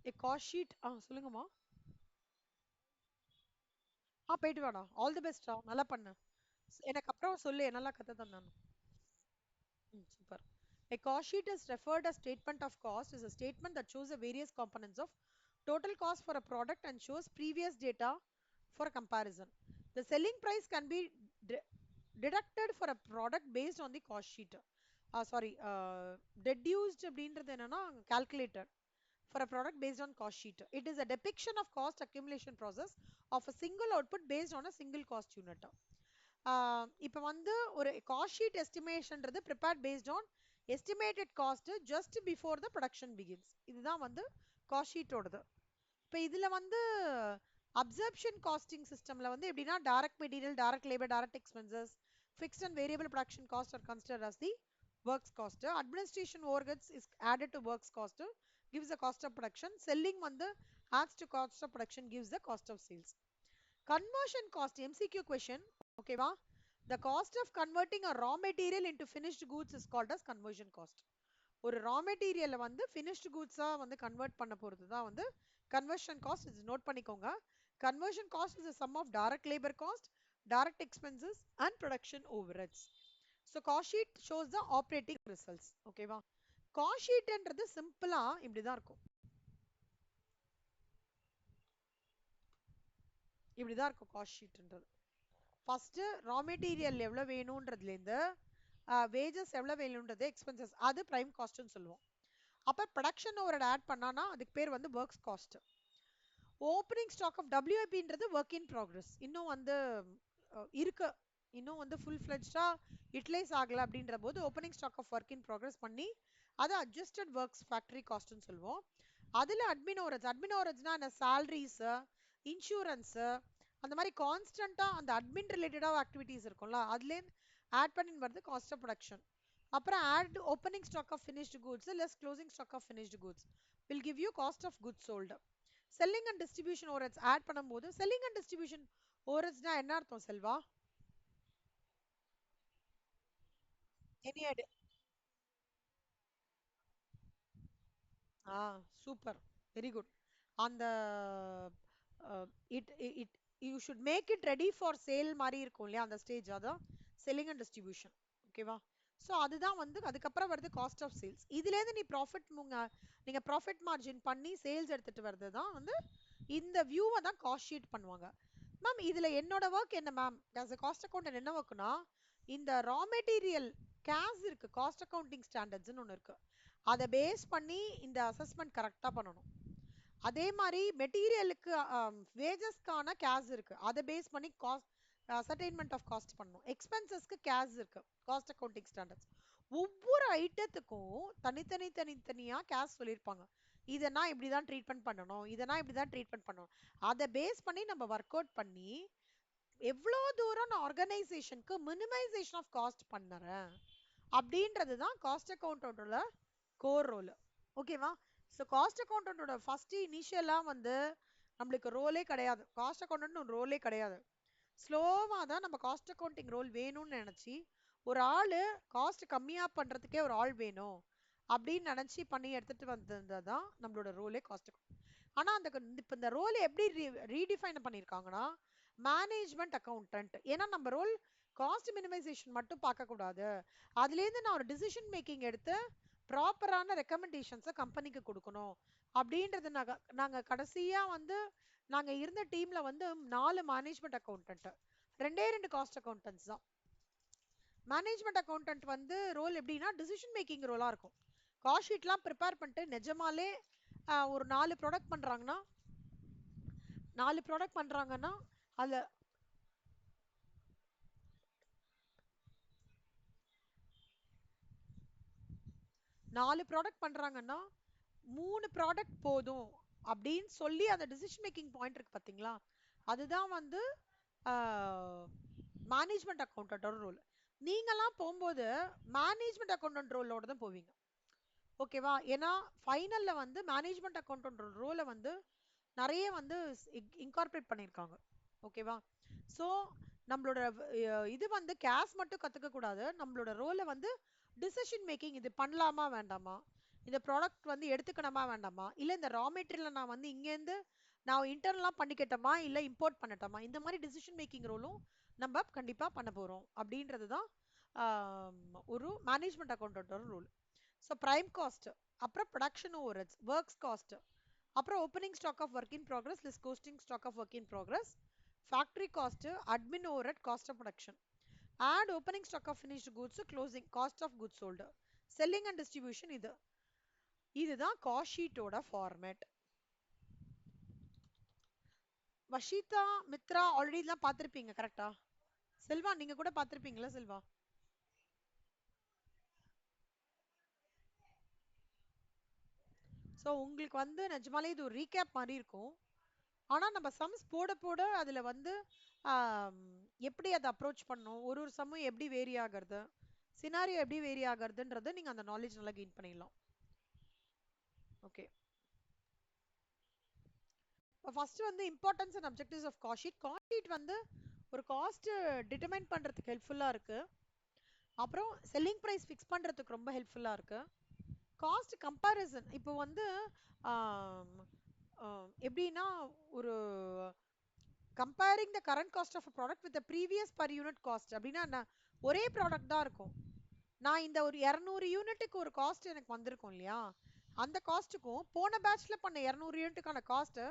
A cost sheet சொல்லுங்கம்மா. போயிட்டு வாடா. ஆல் தி பெஸ்ட்டா. நல்லா பண்ணு. எனக்கு அப்புறம் சொல்லு என்னெல்லாம் கத்து தந்தானு. Super. A cost sheet is referred as statement of cost is a statement that shows the various components of total cost for a product and shows previous data for comparison. The selling price can be deducted for a product based on the cost sheet. Sorry, deduced அப்படின்றது என்னன்னா calculated for a product based on cost sheet. It is a depiction of cost accumulation process of a single output based on a single cost unit. இப்போ வந்து ஒரு cost sheet எஸ்டிமேஷன்றது prepared based on estimated cost just before the production begins. இதுதான் வந்து cost ஷீட்டோடது. இப்போ இதுல வந்து absorption costing சிஸ்டம்ல வந்து எப்படின்னா direct material, direct labour, direct expenses, fixed and variable production cost are considered as the works cost. Administration overheads is added to works cost, gives the cost of production. Selling வந்து adds to cost of production, gives the cost of sales. Conversion cost, MCQ question. Okay va? The cost of converting a raw material into finished goods is called as conversion cost. ஒரு ரா மெட்டீரியலை வந்து finished கூட்ஸா வந்து convert பண்ண போறது தான் வந்து conversion cost. இது note பண்ணிக்கோங்க. Conversion cost is sum of direct labour cost, direct expenses and production overheads. So cost sheet shows the operating results. ஓகேவா? காஸ்ட் ஷீட்ன்றது சிம்பிளா இப்படிதான் இருக்கும். இப்படிதான் இருக்கும் காஸ்ட் ஷீட்ன்றது. ஃபர்ஸ்ட் ரா மெட்டீரியல் எவ்வளவு வேணும்ன்றதுலேருந்து வேஜஸ் எவ்வளவு வேணும்ன்றது எக்ஸ்பென்சஸ், அது பிரைம் காஸ்ட்னு சொல்லுவோம். அப்ப ப்ரொடக்ஷன் ஓவர் ஆட் பண்ணானா அதுக்கு பேர் வந்து works cost. Opening stock of டபிள்யூஐபின்றது ஒர்க் இன் ப்ராக்ரஸ். இன்னும் வந்து இருக்கு, இன்னும் வந்து ஃபுல் ஃபிளெஜ்டா யூட்டிலைஸ் ஆகல அப்படின்ற போது opening stock of work in progress பண்ணி அது அட்ஜஸ்டட் ஒர்க்ஸ் ஃபேக்டரி காஸ்ட்னு சொல்லுவோம். அதுல அட்மின் ஓவரேஜ், அட்மின் ஓவரேஜ்னா என்ன, சேலரிஸ், இன்சூரன்ஸ், அந்த மாதிரி கான்ஸ்டன்டா அந்த அட்மின் ரிலேட்டடா ஆக்டிவிட்டிஸ் இருக்கும்ல, அதுலேருந்து ஆட் பண்ணி வருது காஸ்ட் ஆஃப் ப்ரொடக்ஷன். அப்புறம் add opening stock of finished goods less closing stock of finished goods will give you cost of goods sold. Selling and distribution overheads add பண்ணும்போது செல்லிங் அண்ட் டிஸ்ட்ரிபியூஷன் ஓவர்ஹெட்ஸ்னா என்ன அர்த்தம் Selva? Any idea? Super, very good. அந்த it it you should make it ready for sale மாதிரி இருக்கும் இல்லையா, அந்த stage அதான் செல்லிங் அண்ட் டிஸ்ட்ரிபியூஷன். ஓகேவா? ஸோ அதுதான் வந்து அதுக்கப்புறம் வருது காஸ்ட் ஆஃப் சேல்ஸ். இதுலேருந்து நீ ப்ராஃபிட் நீங்க ப்ராஃபிட் மார்ஜின் பண்ணி சேல்ஸ் எடுத்துட்டு வர்றது தான் வந்து இந்த வியூவை தான் காஸ்ட் ஷீட் பண்ணுவாங்க. மேம் இதுல என்னோட ஒர்க் என்ன ma'am, as a cost accountant என்ன ஒர்க்குனா, இந்த ரா மெட்டீரியல் கேஸ் இருக்கு, காஸ்ட் அக்கௌண்டிங் ஸ்டாண்டர்ட்ஸ்னு ஒன்று இருக்கு, அதை பேஸ் பண்ணி இந்த அசஸ்மெண்ட் கரெக்டாக பண்ணணும். அதே மாதிரி மெட்டீரியலுக்கு வேஜஸ்க்கான கேஸ் இருக்கு, அதை பேஸ் பண்ணி காஸ்ட் அசர்டைன்மெண்ட் ஆஃப் காஸ்ட் பண்ணணும். எக்ஸ்பென்சஸ்க்கு கேஸ் இருக்கு, காஸ்ட் அக்கௌண்டிங் ஸ்டாண்டர்ட்ஸ். ஒவ்வொரு ஐட்டத்துக்கும் தனித்தனி தனித்தனியா கேஸ் சொல்லியிருப்பாங்க. இதனா இப்படிதான் ட்ரீட்மெண்ட் பண்ணணும், இதனா இப்படிதான் ட்ரீட்மெண்ட் பண்ணணும். அதை பேஸ் பண்ணி நம்ம ஒர்க் அவுட் பண்ணி எவ்வளோ தூரம் நான் ஆர்கனைசேஷனுக்கு மினிமைசேஷன் ஆஃப் காஸ்ட் பண்ணுறேன் அப்படின்றது தான் காஸ்ட் அக்கௌண்டோட கோர் ரோல். ஓகேவா? ஸோ காஸ்ட் அக்கௌண்டோட ஃபர்ஸ்ட் இனிஷியலாக வந்து நம்மளுக்கு ரோலே கிடையாது, காஸ்ட் அக்கௌண்டன்ட் ஒரு ரோலே கிடையாது. ஸ்லோவாக தான் நம்ம காஸ்ட் அக்கௌண்டிங் ரோல் வேணும்னு நினச்சி ஒரு ஆள் காஸ்ட் கம்மியாக பண்ணுறதுக்கே ஒரு ஆள் வேணும் அப்படின்னு நினச்சி பண்ணி எடுத்துகிட்டு வந்தது தான் நம்மளோட ரோலே காஸ்ட் அக்கௌண்ட். ஆனால் அந்த இப்போ இந்த ரோலை எப்படி ரீடிஃபைன் பண்ணியிருக்காங்கன்னா மேனேஜ்மெண்ட் அக்கௌண்டன்ட். ஏன்னா நம்ம ரோல் காஸ்ட் மினிமைசேஷன் மட்டும் பார்க்கக்கூடாது, அதுலேருந்து நான் ஒரு டிசிஷன் மேக்கிங் எடுத்து ப்ராப்பரான ரெக்கமெண்டேஷன்ஸை கம்பெனிக்கு கொடுக்கணும் அப்படின்றது. நாங்கள் கடைசியாக வந்து நாங்கள் இருந்த டீமில் வந்து 4 மேனேஜ்மெண்ட் அக்கௌண்டன்ட், 2 காஸ்ட் அக்கௌண்டன்ட்ஸ் தான். மேனேஜ்மெண்ட் அக்கௌண்டன்ட் வந்து ரோல் எப்படின்னா டிசிஷன் மேக்கிங் ரோலாக இருக்கும். காஸ்ட் ஷீட்லாம் ப்ரிப்பேர் பண்ணிட்டு நிஜமாலே ஒரு 4 ப்ராடக்ட் பண்ணுறாங்கன்னா 4 ப்ராடக்ட் பண்ணுறாங்கன்னா அதில் 4 ப்ராடக்ட் பண்றாங்கன்னா 3 ப்ராடக்ட் போதும் அப்படின்னு சொல்லி அந்த டிசிஷன் மேக்கிங் பாயிண்ட் இருக்கு பாத்தீங்களா, அதுதான் வந்து மேனேஜ்மெண்ட் அக்கௌண்டன்டோட ரோல். நீங்கெல்லாம் போகும்போது மேனேஜ்மெண்ட் அக்கௌண்டன்ட் ரோலோட தான் போவீங்க. ஓகேவா? ஏன்னா ஃபைனல்ல வந்து மேனேஜ்மெண்ட் அக்கௌண்டன்ட் ரோலை வந்து நிறைய வந்து இன்கார்பரேட் பண்ணியிருக்காங்க. ஓகேவா? ஸோ நம்மளோட இது வந்து கேஸ் மட்டும் கத்துக்க கூடாது, நம்மளோட ரோலை வந்து டிசிஷன் மேக்கிங், இது பண்ணலாமா வேண்டாமா, இந்த ப்ராடக்ட் வந்து எடுத்துக்கணுமா வேண்டாமா, இல்ல இந்த ரா மெட்டீரியலை நான் வந்து இங்கேருந்து நான் இன்டர்னலா பண்ணிக்கட்டுமா இல்ல இம்போர்ட் பண்ணட்டுமா, இந்த மாதிரி டிசிஷன் மேக்கிங் ரோலும் நம்ம கண்டிப்பா பண்ண போறோம் அப்படின்றது தான் ஒரு மேனேஜ்மெண்ட் அக்கௌண்டன்ட்டோட ரூல். ஸோ பிரைம் காஸ்ட், அப்புறம் ப்ரொடக்ஷன் ஓவர்ஹெட்ஸ், ஒர்க்ஸ் காஸ்ட், அப்புறம் opening stock of work in progress less கோஸ்டிங் stock of work in progress, factory cost, admin overhead, cost of production, and opening stock of finished goods, closing cost of goods sold, selling and distribution. இதுதான் cost ஷீட்டோட format. Vashita, Mitra already இதெல்லாம் பார்த்திருப்பீங்க கரெக்டா? செல்வா நீங்க கூட பார்த்திருப்பீங்களா Selva? So உங்களுக்கு வந்து நிஜமாலே இது ஒரு ரீகேப் மாதிரி இருக்கும். ஆனா நம்ம சம்ஸ் போட போட அதுல வந்து ஆம், எப்படி அதை அப்ரோச் பண்ணணும், ஒரு ஒரு சம்மும் எப்படி வேரி ஆகிறது, சினாரியோ எப்படி வேரி ஆகுறதுன்றதை நீங்க அந்த நாலேஜ் நல்லா கெயின் பண்ணிடலாம். ஓகே, இப்போ ஃபர்ஸ்ட் வந்து importance and objectives of cost sheet. Cost sheet வந்து ஒரு காஸ்ட் டிட்டர்மைன் பண்றதுக்கு ஹெல்ப்ஃபுல்லா இருக்கு. அப்புறம் செல்லிங் பிரைஸ் ஃபிக்ஸ் பண்றதுக்கு ரொம்ப ஹெல்ப்ஃபுல்லா இருக்கு. காஸ்ட் கம்பேரிசன் இப்போ வந்து ஆம், எப்படின்னா ஒரு comparing the current cost of product with previous per unit cost அப்படின்னா என்ன, ஒரே ப்ராடக்ட் தான் இருக்கும். நான் இந்த ஒரு 200 யூனிட்டுக்கு ஒரு காஸ்ட் எனக்கு வந்திருக்கும் இல்லையா, அந்த காஸ்ட்டுக்கும் போன பேட்ச்ல பண்ண 200 யூனிட்டுக்கான காஸ்ட்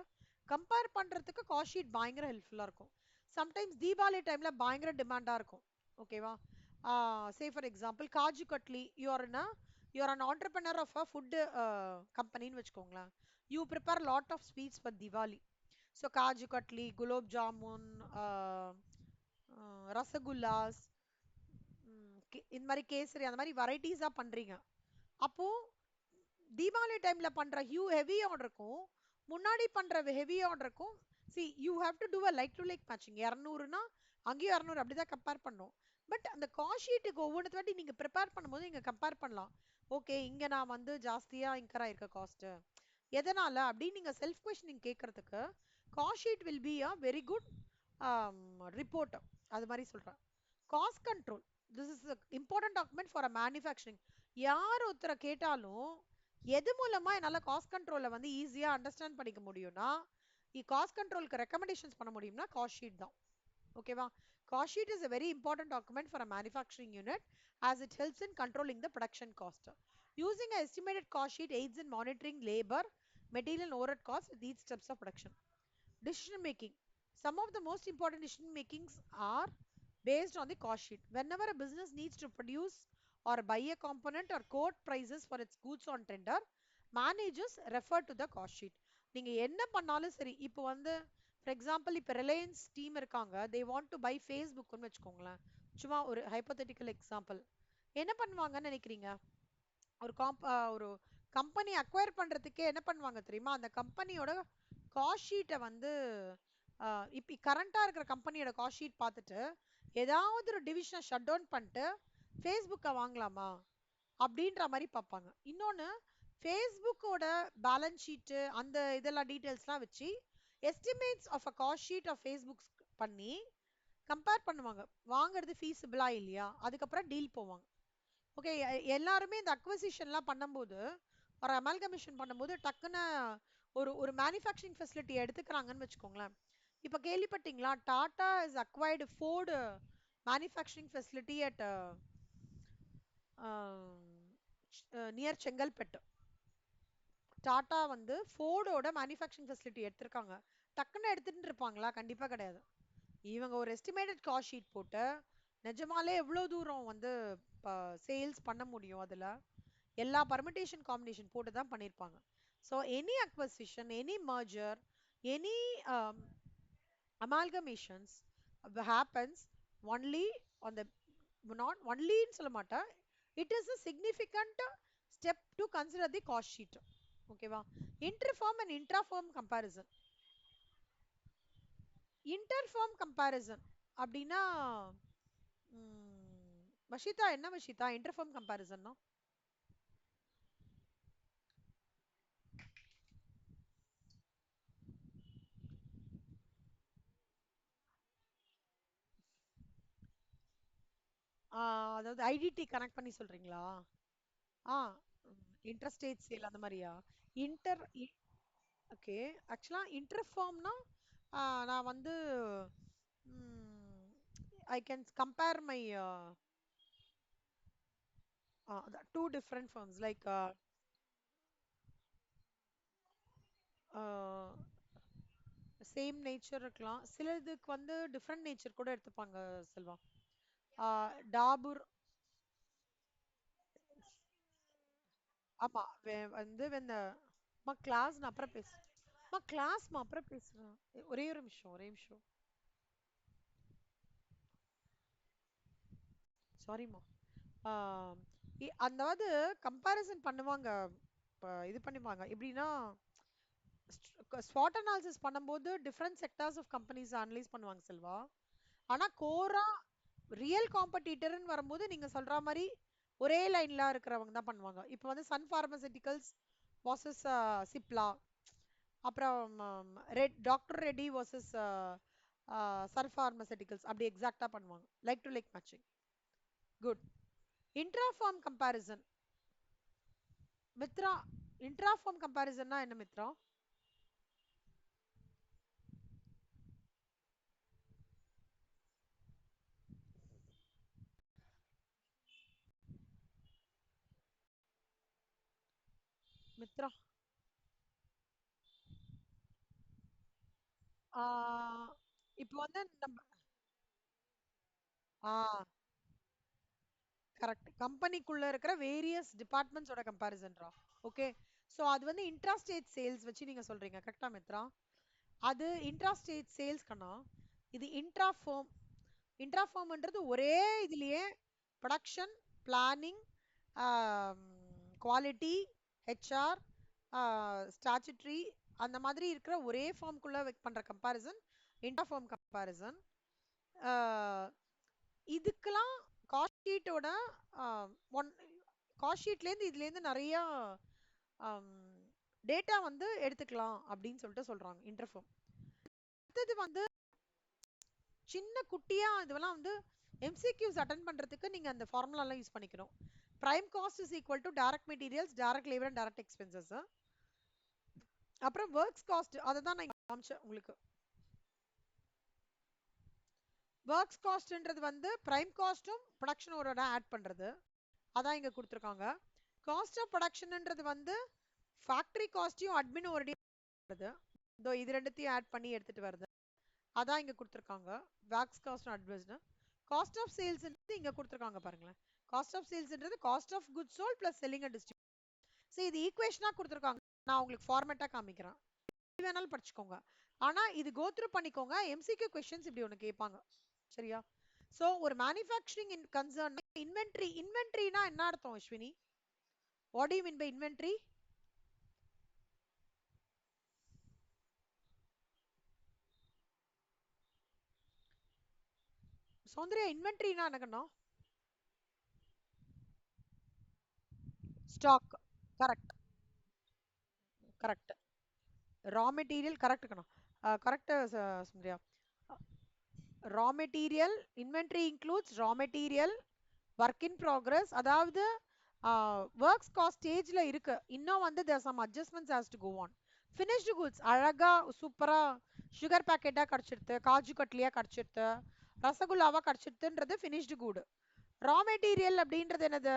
கம்பேர் பண்றதுக்கு காஸ்ட் ஷீட் பயங்கர ஹெல்ப்ஃபுல்லா இருக்கும். சம்டைம்ஸ் தீபாவளி டைம்ல பயங்கர டிமாண்டா இருக்கும். ஓகேவா? Say for example kaju katli, you are an entrepreneur of a food கம்பெனின்னு வச்சுக்கோங்களேன். You prepare lot of sweets for Diwali. So kaju katli, gulab jamun, rasgullas, இந்த மாதிரி கேசரி, அந்த மாதிரி வெரைட்டிஸா பண்றீங்க. அப்போ தீபாவளி டைம்ல பண்ற ஹெவி ஆர்டருக்கும் முன்னாடி பண்ற ஹெவி ஆர்டருக்கும் see you have to do a like to like matching. 200னா அங்கேயும் 200 அப்படிதான் கம்பேர் பண்ணோம். பட் அந்த காஸ்ட் ஷீட்டுக்கு ஒவ்வொன்று வாட்டி நீங்க ப்ரிப்பேர் பண்ணும்போது நீங்க கம்பேர் பண்ணலாம். ஓகே, இங்க நான் வந்து ஜாஸ்தியா இன்கர் ஆயிருக்க காஸ்ட் எதனால அப்படின்னு நீங்க செல்ஃப் கொஸ்டினிங் கேட்கறதுக்கு cost sheet will be a very good report. அது மாதிரி சொல்றேன். Cost control, this is important document for a manufacturing. யார் ஒருத்தரை கேட்டாலும் எது மூலமா என்னால காஸ்ட் கண்ட்ரோலை வந்து ஈஸியா அண்டர்ஸ்டாண்ட் பண்ணிக்க முடியும்னா, காஸ்ட் கண்ட்ரோலுக்கு ரெக்கமெண்டேஷன்ஸ் பண்ண முடியும்னா காஸ்ட் ஷீட் தான். ஓகேவா? Cost sheet is a very important document for a manufacturing unit as it helps in controlling the production cost. Using a estimated cost sheet aids in monitoring labor, material and overhead costs with each steps of production. Decision making. Some of the most important decision makings are based on the cost sheet. Whenever a business needs to produce or buy a component or quote prices for its goods on tender, managers refer to the cost sheet. நீங்க என்ன பண்ணாலும் சரி, இப்போ வந்து for example இப்போ Reliance team இருக்காங்க, they want to by ஃபேஸ்புக்னு வச்சுக்கோங்களேன். சும்மா ஒரு ஹைப்போதெட்டிக்கல் எக்ஸாம்பிள். என்ன பண்ணுவாங்கன்னு நினைக்கிறீங்க? ஒரு கம்பெனி அக்வயர் பண்றதுக்கே என்ன பண்ணுவாங்க தெரியுமா, அந்த கம்பெனியோட காஸ்ட் ஷீட்டை வந்து இப்போ கரண்டா இருக்கிற கம்பெனியோட காஸ்ட் ஷீட் பார்த்துட்டு ஏதாவது ஒரு டிவிஷனை ஷட் டவுன் பண்ணிட்டு ஃபேஸ்புக்கை வாங்கலாமா அப்படின்ற மாதிரி பார்ப்பாங்க. இன்னொன்று, ஃபேஸ்புக்கோட பேலன்ஸ் ஷீட்டு அந்த இதெல்லாம் டீட்டெயில்ஸ்லாம் வச்சு estimates of a cost sheet of Facebook பண்ணி கம்பேர் பண்ணுவாங்க. வாங்குறது ஃபீஸிபிளா இல்லையா, அதுக்கப்புறம் டீல் போவாங்க. ஓகே, எல்லாருமே இந்த அக்வசிஷன்லாம் பண்ணும்போது, ஒரு அமால்கமிஷன் பண்ணும்போது டக்குன்னு ஒரு ஒரு மேனுஃபேக்சரிங் ஃபெசிலிட்டி எடுத்துக்கிறாங்கன்னு வச்சுக்கோங்களேன். இப்போ கேள்விப்பட்டீங்களா, Tata is acquired Ford manufacturing facility at near Chengalpattu. Tata வந்து ஃபோர்டோட மேனுஃபேக்சரிங் ஃபெசிலிட்டி எடுத்திருக்காங்க. டக்குன்னு எடுத்துட்டு இருப்பாங்களா? கண்டிப்பா கிடையாது. இவங்க ஒரு எஸ்டிமேட்டட் காஸ்ட் ஷீட் போட்டு நிஜமாலே எவ்வளோ தூரம் வந்து சேல்ஸ் பண்ண முடியும், அதுல எல்லா பர்மிட்டேஷன் காம்பினேஷன் போட்டு தான் பண்ணியிருப்பாங்க. So any acquisition, any merger, any amalgamations happens only on the, not only ன்னு சொல்ல மாட்டேன், it is a significant step to consider the cost sheet. ஓகேவா? interfirm and intrafirm comparison. interfirm comparison அப்படின்னா வஷிதா என்ன Vashitha interfirm comparison? அதாவது ITT connect பண்ணி சொல்றீங்களா? ஆ இன்டர்ஸ்டேட் சேல் அந்த மாதிரியா? Inter okay. ஆக்சுவலா இன்டர்ஃபார்ம்னா நான் வந்து I can compare my two different firms like same nature இருக்கலாம். சிலதுக்கு வந்து டிஃப்ரெண்ட் நேச்சர் கூட எடுத்துப்பாங்க செல்வா. டாபூர். ஆமா. வந்து when the கிளாஸ் நான் அப்புறம் பேசுறேன். கிளாஸ் அப்புறம் பேசுறேன். ஒரே ஒரு நிமிஷம், ஒரே நிமிஷம். சாரிம்மா. அதாவது கம்பேரிசன் பண்ணுவாங்க. இது பண்ணுவாங்க எப்படின்னா ஸ்வாட் அனாலிசிஸ் பண்ணும்போது different sectors of companies analyse பண்ணுவாங்க செல்வா. ஆனா கோரா ரியல் காம்படிட்டர்னு வரும்போது நீங்க சொல்ற மாதிரி ஒரே லைன்ல இருக்கிறவங்க தான் பண்ணுவாங்க. இப்போ வந்து சன் பார்மசூட்டிகல்ஸ் வாசஸ் சிப்லா, அப்புறம் doctor Reddy versus Sun pharmaceuticals அப்படி எக்ஸாக்டா பண்ணுவாங்க. Like to like matching. Good. Intrafirm comparison Mitra. இன்ட்ராஃபார்ம் கம்பேரிசன்னா என்ன மித்ரா? மித்ரா. இப்போ வந்து நம்ம ஆ கரெக்ட். கம்பெனிக்குள்ள இருக்கிற வேரியஸ் டிபார்ட்மெண்ட்ஸோட கம்பேரிசன்ரா. ஓகே. சோ அது வந்து இன்ட்ரா ஸ்டேட் சேல்ஸ் வச்சு நீங்க சொல்றீங்க கரெக்டா மித்ரா? அது இன்ட்ரா ஸ்டேட் சேல்ஸ் கண்ணா. இது இன்ட்ரா ஃபார்ம். இன்ட்ரா ஃபார்ம்ன்றது ஒரே இதுலயே production, planning, quality, HR, statutory அந்த மாதிரி இருக்கிற ஒரே ஃபார்ம்குள்ள பண்ற கம்பேரிசன் இன்ட்ரா ஃபார்ம் கம்பேரிசன். இதுக்கெல்லாம் காஸ்ட் ஷீட்டோட ஒன் காஸ்ட் ஷீட்லேருந்து இதுலேருந்து நிறைய டேட்டா வந்து எடுத்துக்கலாம் அப்படின்னு சொல்லிட்டு சொல்றாங்க இன்டர்ஃபார்ம். அடுத்தது வந்து சின்ன குட்டியா இதெல்லாம் வந்து எம்சிக்யூஸ் அட்டன் பண்றதுக்கு நீங்க அந்த ஃபார்முலா எல்லாம் யூஸ் பண்ணிக்கணும். Prime cost is equal to direct materials, direct labour and direct expenses. அப்புறம் ஒர்க்ஸ் காஸ்ட் அதை தான் நான் காமிச்சேன் உங்களுக்கு. ஒர்க்ஸ் காஸ்ட்ன்றது வந்து பிரைம் காஸ்ட்டும் ப்ரொடக்ஷனோட ஆட் பண்றது. அதான் இங்க கொடுத்துருக்காங்க. காஸ்ட் ஆஃப் ப்ரொடக்ஷன்ன்றது வந்து ஃபேக்டரி காஸ்டையும் அட்மின் ஒரு வருது. இதோ இது ரெண்டுத்தையும் ஆட் பண்ணி எடுத்துட்டு வருது. அதான் இங்க கொடுத்துருக்காங்க. வேக்ஸ் காஸ்ட் அட்வைஸ்னு. காஸ்ட் ஆஃப் சேல்ஸ் இங்க கொடுத்துருக்காங்க பாருங்களேன். காஸ்ட் ஆஃப் சேல்ஸ்ன்றது cost of goods sold plus selling and distribution. So இது ஈக்குவேஷனா கொடுத்துருக்காங்க. நான் உங்களுக்கு ஃபார்மேட்டா காமிக்கிறேன். வேணாலும் படிச்சுக்கோங்க. ஆனா இது கோ த்ரூ பண்ணிக்கோங்க. எம்சிக்யூ क्वेश्चंस இப்படி ஒன்னு கேட்பாங்க. சரியா? சோ ஒரு மேனுஃபேக்சரிங் கன்சர்ன் இன்வென்டரினா என்ன அர்த்தம் Ashwini? What do you mean by inventory? Soundarya இன்வென்டரினா என்னக்கண்ணா? Stock. Correct. Correct. Raw material correct கண்ணா. Correct Soundarya. Raw material inventory includes raw material, work in progress. அதாவது ஒர்க்ஸ் காஸ்ட் ஸ்டேஜ்ல இருக்கு. இன்னும் வந்து there some adjustments has to go on. Finished goods அழகா சூப்பரா சுகர் பாக்கெட்டா கிடைச்சிருது, காஜு கட்லியா கிடைச்சிருது, ரசகுல்லாவா கிடைச்சிருதுன்றது ஃபினிஷ்டு குட். ரா மெட்டீரியல் அப்படின்றது என்னது?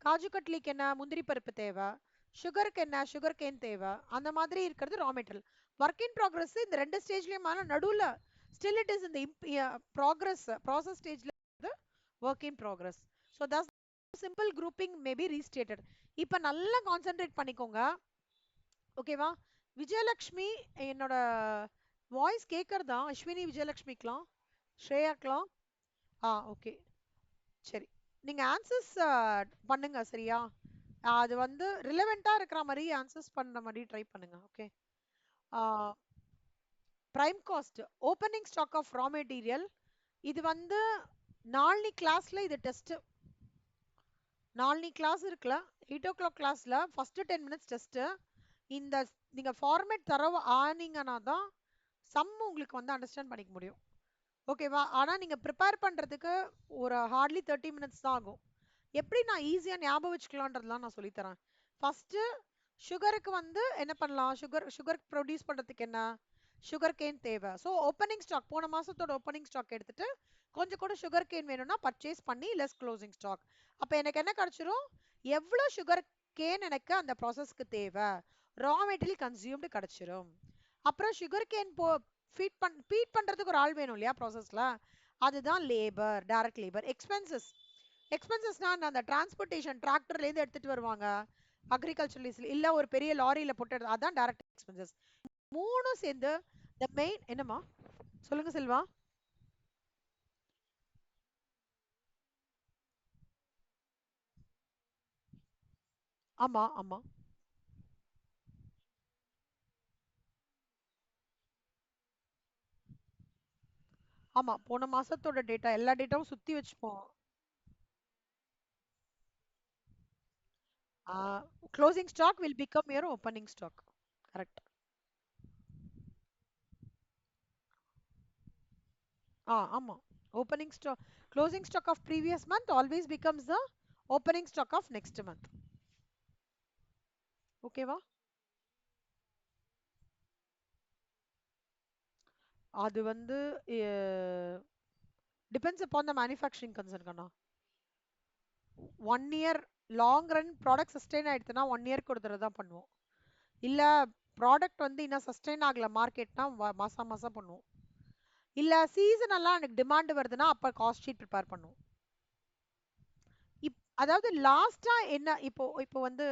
காஜு கட்லிக்கு என்ன முந்திரி பருப்பு தேவை, சுகருக்கு என்ன சுகர் கேன் தேவை, அந்த மாதிரி இருக்கிறது raw material. Work in progress இந்த ரெண்டு ஸ்டேஜ்லயும் நடுவுல ஸ்டில் இட் இஸ் இந்த ப்ராக்ரஸ் ப்ராசஸ் ஸ்டேஜ்ல work in progress. So thus simple grouping maybe restated. இப்போ நல்லா கான்சென்ட்ரேட் பண்ணிக்கோங்க. ஓகேவா? விஜயலக்ஷ்மி என்னோட வாய்ஸ் கேட்கறதா? அஸ்வினி விஜயலக்ஷ்மிக்கலாம் ஸ்ரேயாக்கலாம்? ஓகே. சரி. நீங்க ஆன்சர்ஸ் பண்ணுங்க சரியா? அது வந்து ரிலவெண்டா இருக்கிற மாதிரி ஆன்சர்ஸ் பண்ற மாதிரி ட்ரை பண்ணுங்க. Okay. Prime cost opening stock of raw material. இது வந்து நாளைக்கு கிளாஸ்ல இது டெஸ்ட். நாளைக்கு கிளாஸ் இருக்குல்ல 8 o'clock கிளாஸ்ல ஃபர்ஸ்ட் 10 minutes டெஸ்ட். இந்த நீங்க ஃபார்மேட் தரவு ஆனீங்கன்னா தான் சம் உங்களுக்கு வந்து அண்டர்ஸ்டாண்ட் பண்ணிக்க முடியும். ஓகேவா? ஆனா நீங்க ப்ரிப்பேர் பண்றதுக்கு ஒரு ஹார்ட்லி 30 minutes தான் ஆகும். எப்படி நான் ஈஸியா ஞாபகம் வச்சுக்கலான்றதுலாம் நான் சொல்லி தரேன். ஃபர்ஸ்ட் சுகருக்கு வந்து என்ன பண்ணலாம், சுகர் ப்ரொடியூஸ் பண்றதுக்கு என்ன, சுகர் கேன் தேவை. ஸோ ஓப்பனிங் ஸ்டாக் போன மாசத்தோட ஓப்பனிங் ஸ்டாக் எடுத்துட்டு கொஞ்சம் கூட சுகர் கேன் வேணும்னா பர்ச்சேஸ் பண்ணி லெஸ் க்ளோசிங் ஸ்டாக். அப்ப எனக்கு என்ன கிடைச்சிரும், எவ்வளவு சுகர் கேன் எனக்கு அந்த ப்ராசஸ்க்கு தேவை, ரா மெட்டீரியல் கன்சியூம்டு கிடைச்சிரும். அப்புறம் சுகர் கேன் ஃபீட் பண்றதுக்கு ஒரு ஆள் வேணும் இல்லையா ப்ராசஸ்ல, அதுதான் லேபர், டைரக்ட் லேபர். எக்ஸ்பென்சஸ்னா அந்த டிரான்ஸ்போர்ட்டேஷன் டிராக்டர்ல இருந்து எடுத்துட்டு வருவாங்க அக்ரிகல்ச்சரலிஸ்ட்ல, இல்ல ஒரு பெரிய லாரியில போட்டு அதான் டைரக்ட் எக்ஸ்பென்சஸ். மூணும் சேர்ந்து the main என்னமா சொல்லுங்க செல்வா. ஆமா ஆமா ஆமா, போன மாசத்தோட டேட்டா எல்லா டேட்டாவும் சுத்தி வச்சுப்போம். Closing stock will become your opening stock. Correct. ஆமா, opening stock closing stock of previous month always becomes the opening stock of next month. ஓகேவா? அது வந்து depends upon the manufacturing concern கண்ணா. 1 year long run product sustain ஆயிடுச்சுன்னா 1 இயர்க்கு ஒரு தடவை தான் பண்ணுவோம். இல்ல ப்ராடக்ட் வந்து இன்னும் சஸ்டெயின் ஆகல மார்க்கெட்னா மாசம் மாசம் பண்ணுவோம். இல்ல சீசனெல்லாம் எனக்கு டிமாண்ட் வருதுன்னா அப்ப காஸ்ட் ஷீட் ப்ரிப்பேர் பண்ணுவோம். அதாவது லாஸ்டா என்ன இப்போ இப்போ வந்து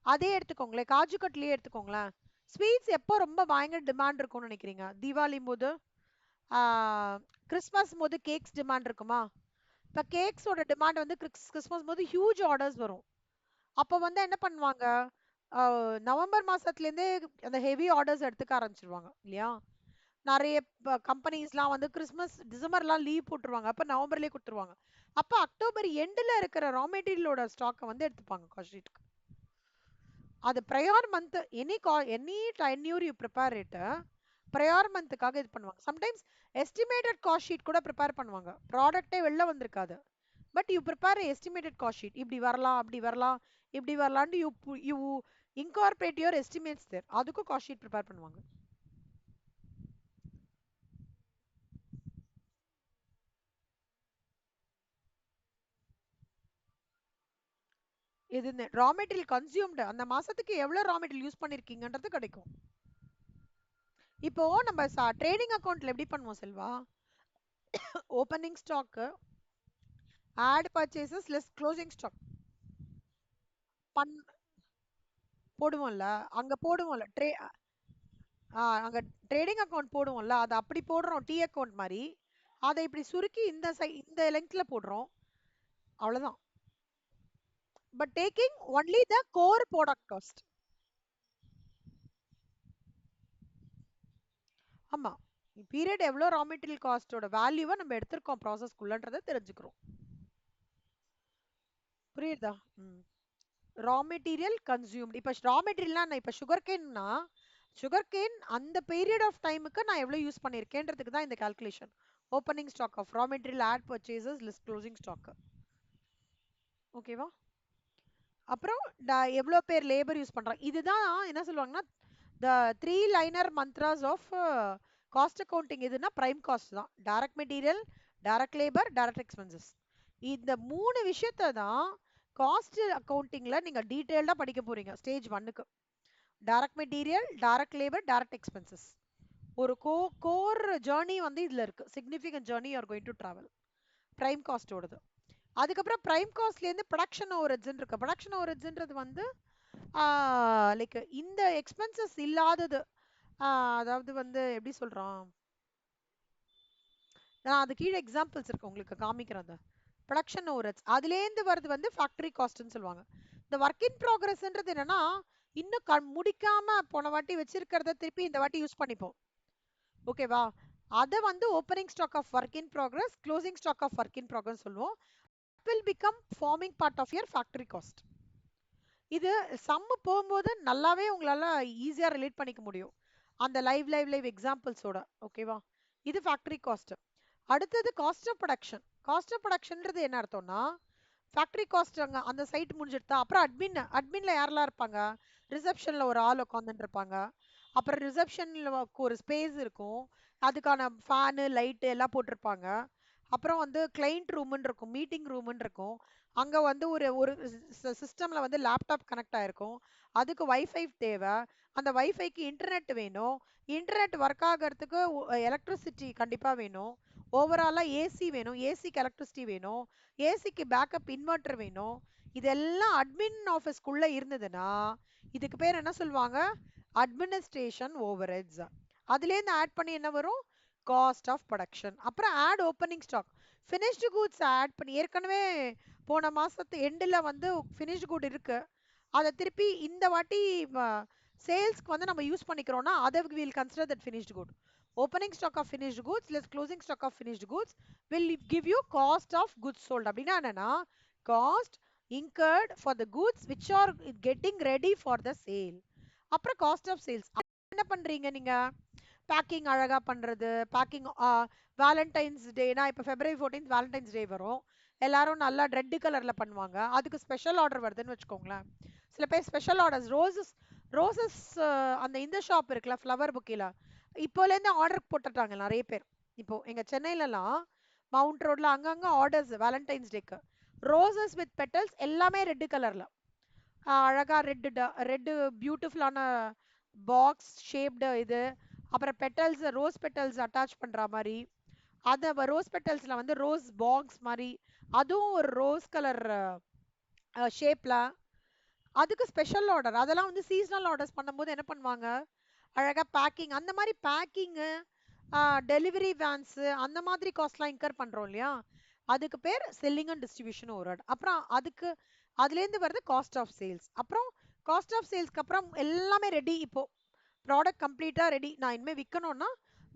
அதே எடுத்துக்கோங்களேன், காஜு கட்லியே எடுத்துக்கோங்களேன். ஸ்வீட்ஸ் எப்போ ரொம்ப பயங்கர டிமாண்ட் இருக்கும்னு நினைக்கிறீங்க? தீபாவளி போது, கிறிஸ்மஸ் போது கேக்ஸ் டிமாண்ட் இருக்குமா? இப்ப கேக்ஸோட டிமாண்ட் வந்து கிறிஸ்மஸ் போது ஹியூஜ் ஆர்டர்ஸ் வரும். அப்ப வந்து என்ன பண்ணுவாங்க, நவம்பர் மாசத்துல இருந்தே அந்த ஹெவி ஆர்டர்ஸ் எடுத்துக்க ஆரம்பிச்சிருவாங்க இல்லையா? நிறைய கம்பெனிஸ்லாம் வந்து கிறிஸ்மஸ் டிசம்பர்லாம் லீவ் போட்டுருவாங்க, அப்ப நவம்பர்லயே கொடுத்துருவாங்க. அப்ப அக்டோபர் எண்ட்ல இருக்கிற ரா மெட்டீரியலோட ஸ்டாக்கை வந்து எடுத்துப்பாங்க காஸ்ட் ஷீட்டுக்கு. அது prior month any tenure you prepare it, prior மந்த்துக்காக இது பண்ணுவாங்க. சம்டைம்ஸ் எஸ்டிமேட்டட் காஸ்ட் ஷீட் கூட ப்ரிப்பேர் பண்ணுவாங்க, ப்ராடக்ட்டே வெளில வந்திருக்காது. But you prepare estimated cost sheet, இப்படி வரலாம் அப்படி வரலாம் இப்படி வரலான்னு you incorporate your estimates there, அதுக்கும் காஸ்ட் ஷீட் ப்ரிப்பேர் பண்ணுவாங்க. இது ரா மெட்டீரியல் கன்சியூம்டு அந்த மாசத்துக்கு எவ்வளவு ரா மெட்டீரியல் யூஸ் பண்ணிருக்கீங்கன்றது கிடைக்கும். இப்போ நம்ம ட்ரேடிங் அக்கவுண்ட்ல எப்படி பண்ணுவோம் Selva, opening stock add purchases less closing stock பண் போடுவோம்ல, அங்க போடுவோம்ல அங்க ட்ரேடிங் அக்கவுண்ட் போடுவோம்ல, அது அப்படி போடுறோம் டி அக்கவுண்ட் மாதிரி. அதை இப்படி சுருக்கி இந்த லெங்க்ல போடுறோம், அவ்வளவுதான். But taking only the core product cost. ஆமா, பீரியட் எவ்வளோ ரா மெட்டீரியல் காஸ்டோட வேல்யூவை நம்ம எடுத்திருக்கோம் ப்ராசஸ்க்குள்ளன்றதை தெரிஞ்சுக்கிறோம். புரியுதா? ம். Raw material consumed. இப்போ ரா மெட்டீரியல்னா இப்போ சுகர் கேன்னா, சுகர் கேன் அந்த பீரியட் ஆஃப் டைமுக்கு நான் எவ்வளோ யூஸ் பண்ணியிருக்கேன்றதுக்கு தான் இந்த calculation. Opening stock of raw material add purchases less closing stock. ஓகேவா? அப்புறம் எவ்வளோ பேர் லேபர் யூஸ் பண்றாங்க, இதுதான் என்ன சொல்லுவாங்கன்னா the 3 liner mantras of cost accounting. எதுனா பிரைம் காஸ்ட் தான், direct material, direct labour, direct expenses. இந்த 3 விஷயத்தை தான் காஸ்ட் அக்கவுண்டிங்ல நீங்க டீடைல்டா படிக்க போறீங்க ஸ்டேஜ் 1க்கு. Direct material, direct labour, direct expenses. ஒரு கோர் ஜேர்னி வந்து இதுல இருக்கு, significant journey you are going to travel prime காஸ்டோடது. அதுக்கப்புறம் பிரைம் காஸ்ட்ல இருந்து ப்ரொடக்ஷன் ஓவர்ஹெட்ஸ் இருக்கு. ப்ரொடக்ஷன் ஓவர்ஹெட்ஸ்ன்றது வந்து லைக் இந்த எக்ஸ்பென்சஸ் இல்லாதது. அதாவது வந்து எப்படி சொல்றான், நான் அது கீழே எக்ஸாம்பிள்ஸ் இருக்கு உங்களுக்கு காமிக்கிறேன். ப்ரொடக்ஷன் ஓவர்ஹெட்ஸ் அதுலேருந்து வருது வந்து ஃபேக்டரி காஸ்ட்னு சொல்லுவாங்க. இந்த ஒர்க் இன் ப்ராக்ரஸ்ன்றது என்னன்னா, இன்னும் முடிக்காம போன வாட்டி வச்சிருக்கிறத திருப்பி இந்த வாட்டி யூஸ் பண்ணிப்போம். ஓகேவா? அதை வந்து opening stock of work in progress, closing stock of work in progress சொல்லுவோம். will become forming part of your factory cost. இது சம் போகும்போது நல்லாவே உங்களால ஈஸியா ரிலேட் பண்ணிக்க முடியும் அந்த லைவ் எக்ஸாம்பிள்ஸோட. ஓகேவா? இது ஃபேக்டரி காஸ்ட். அடுத்தது cost of production. Cost of ப்ரொடக்ஷன்ன்றது என்ன அர்த்தம்னா, ஃபேக்டரி காஸ்ட் அங்க அந்த சைட் முடிஞ்சிடுதா, அப்புறம் அட்மின்ல யாரெல்லாம் இருப்பாங்க? ரிசப்ஷன்ல ஒரு ஆள் உட்காந்துட்டு இருப்பாங்க. அப்புறம் ரிசப்ஷன்ல ஒரு ஸ்பேஸ் இருக்கும். அதுக்கான ஃபேனு லைட்டு எல்லாம் போட்டிருப்பாங்க. அப்புறம் வந்து கிளைண்ட் ரூம்னு இருக்கும், மீட்டிங் ரூம்னு இருக்கும். அங்க வந்து ஒரு ஒரு சிஸ்டம்ல வந்து லேப்டாப் கனெக்ட் ஆயிருக்கும். அதுக்கு வைஃபை தேவை. அந்த வைஃபைக்கு இன்டர்நெட் வேணும். இன்டர்நெட் ஒர்க் ஆகிறதுக்கு எலக்ட்ரிசிட்டி கண்டிப்பா வேணும். ஓவராலா ஏசி வேணும். ஏசிக்கு எலக்ட்ரிசிட்டி வேணும். ஏசிக்கு பேக்கப் இன்வெர்டர் வேணும். இதெல்லாம் அட்மின் ஆஃபீஸ்க்குள்ள இருந்ததுன்னா இதுக்கு பேர் என்ன சொல்லுவாங்க? Administration overheads. அதுலேருந்து ஆட் பண்ணி என்ன வரும்? Cost of production. அப்புறம் add opening stock. Finished goods add பண்ணி ஏற்கனவே போன மாசத்து எண்டில் வந்து ஃபினிஷ்டு குட் இருக்கு, அதை திருப்பி இந்த வாட்டி சேல்ஸ்க்கு வந்து நம்ம யூஸ் பண்ணிக்கிறோம்னா அதை will consider that finished good. Opening stock of finished goods less closing stock of finished goods will give you cost of goods sold. அப்படின்னா என்னன்னா cost incurred for the goods which are getting ready for the sale. அப்புறம் cost of sales. என்ன பண்றீங்க நீங்க? Packing அழகா பண்றது, packing Valentine's டேனா இப்போ February 14th Valentine's டே வரும். எல்லாரும் நல்லா ரெட் கலர்ல பண்ணுவாங்க. அதுக்கு ஸ்பெஷல் ஆர்டர் வருதுன்னு வச்சுக்கோங்களேன். சில பேர் ஸ்பெஷல் ஆர்டர்ஸ் ரோசஸ் அந்த இந்த ஷாப் இருக்குல்ல ஃப்ளவர் புக்கில இப்போலேருந்து ஆர்டர் போட்டுட்டாங்க நிறைய பேர். இப்போ எங்க சென்னையிலலாம் மவுண்ட் ரோட்ல அங்கங்க ஆர்டர்ஸ் வேலண்டைன்ஸ் டேக்கு ரோசஸ் வித் பெட்டல்ஸ் எல்லாமே ரெட் கலர்ல அழகா ரெட்டு பியூட்டிஃபுல்லான பாக்ஸ் ஷேப்டு இது. அப்புறம் பெட்டல்ஸ் ரோஸ் பெட்டல்ஸ் அட்டாச் பண்ற மாதிரி அந்த ரோஸ் பெட்டல்ஸ்ல வந்து ரோஸ் பாக்ஸ் மாதிரி அதுவும் ஒரு ரோஸ் கலர் ஷேப்ல. அதுக்கு ஸ்பெஷல் ஆர்டர். அதெல்லாம் வந்து சீசனல் ஆர்டர்ஸ் பண்ணும்போது என்ன பண்ணுவாங்க? அழகா பேக்கிங் அந்த மாதிரி பேக்கிங்கு டெலிவரி வேன்ஸ் அந்த மாதிரி காஸ்ட்லாம் இன்கர் பண்றோம் இல்லையா, அதுக்கு பேர் செல்லிங் அண்ட் டிஸ்ட்ரிபியூஷன் ஓவர்ஹெட். அப்புறம் அதுலேருந்து வருது காஸ்ட் ஆஃப் சேல்ஸ். அப்புறம் காஸ்ட் ஆஃப் சேல்ஸ்க்கு அப்புறம் எல்லாமே ரெடி. இப்போ ப்ராடக்ட் கம்ப்ளீட்டா ரெடி, நான் இனிமேல் விற்கணும்னா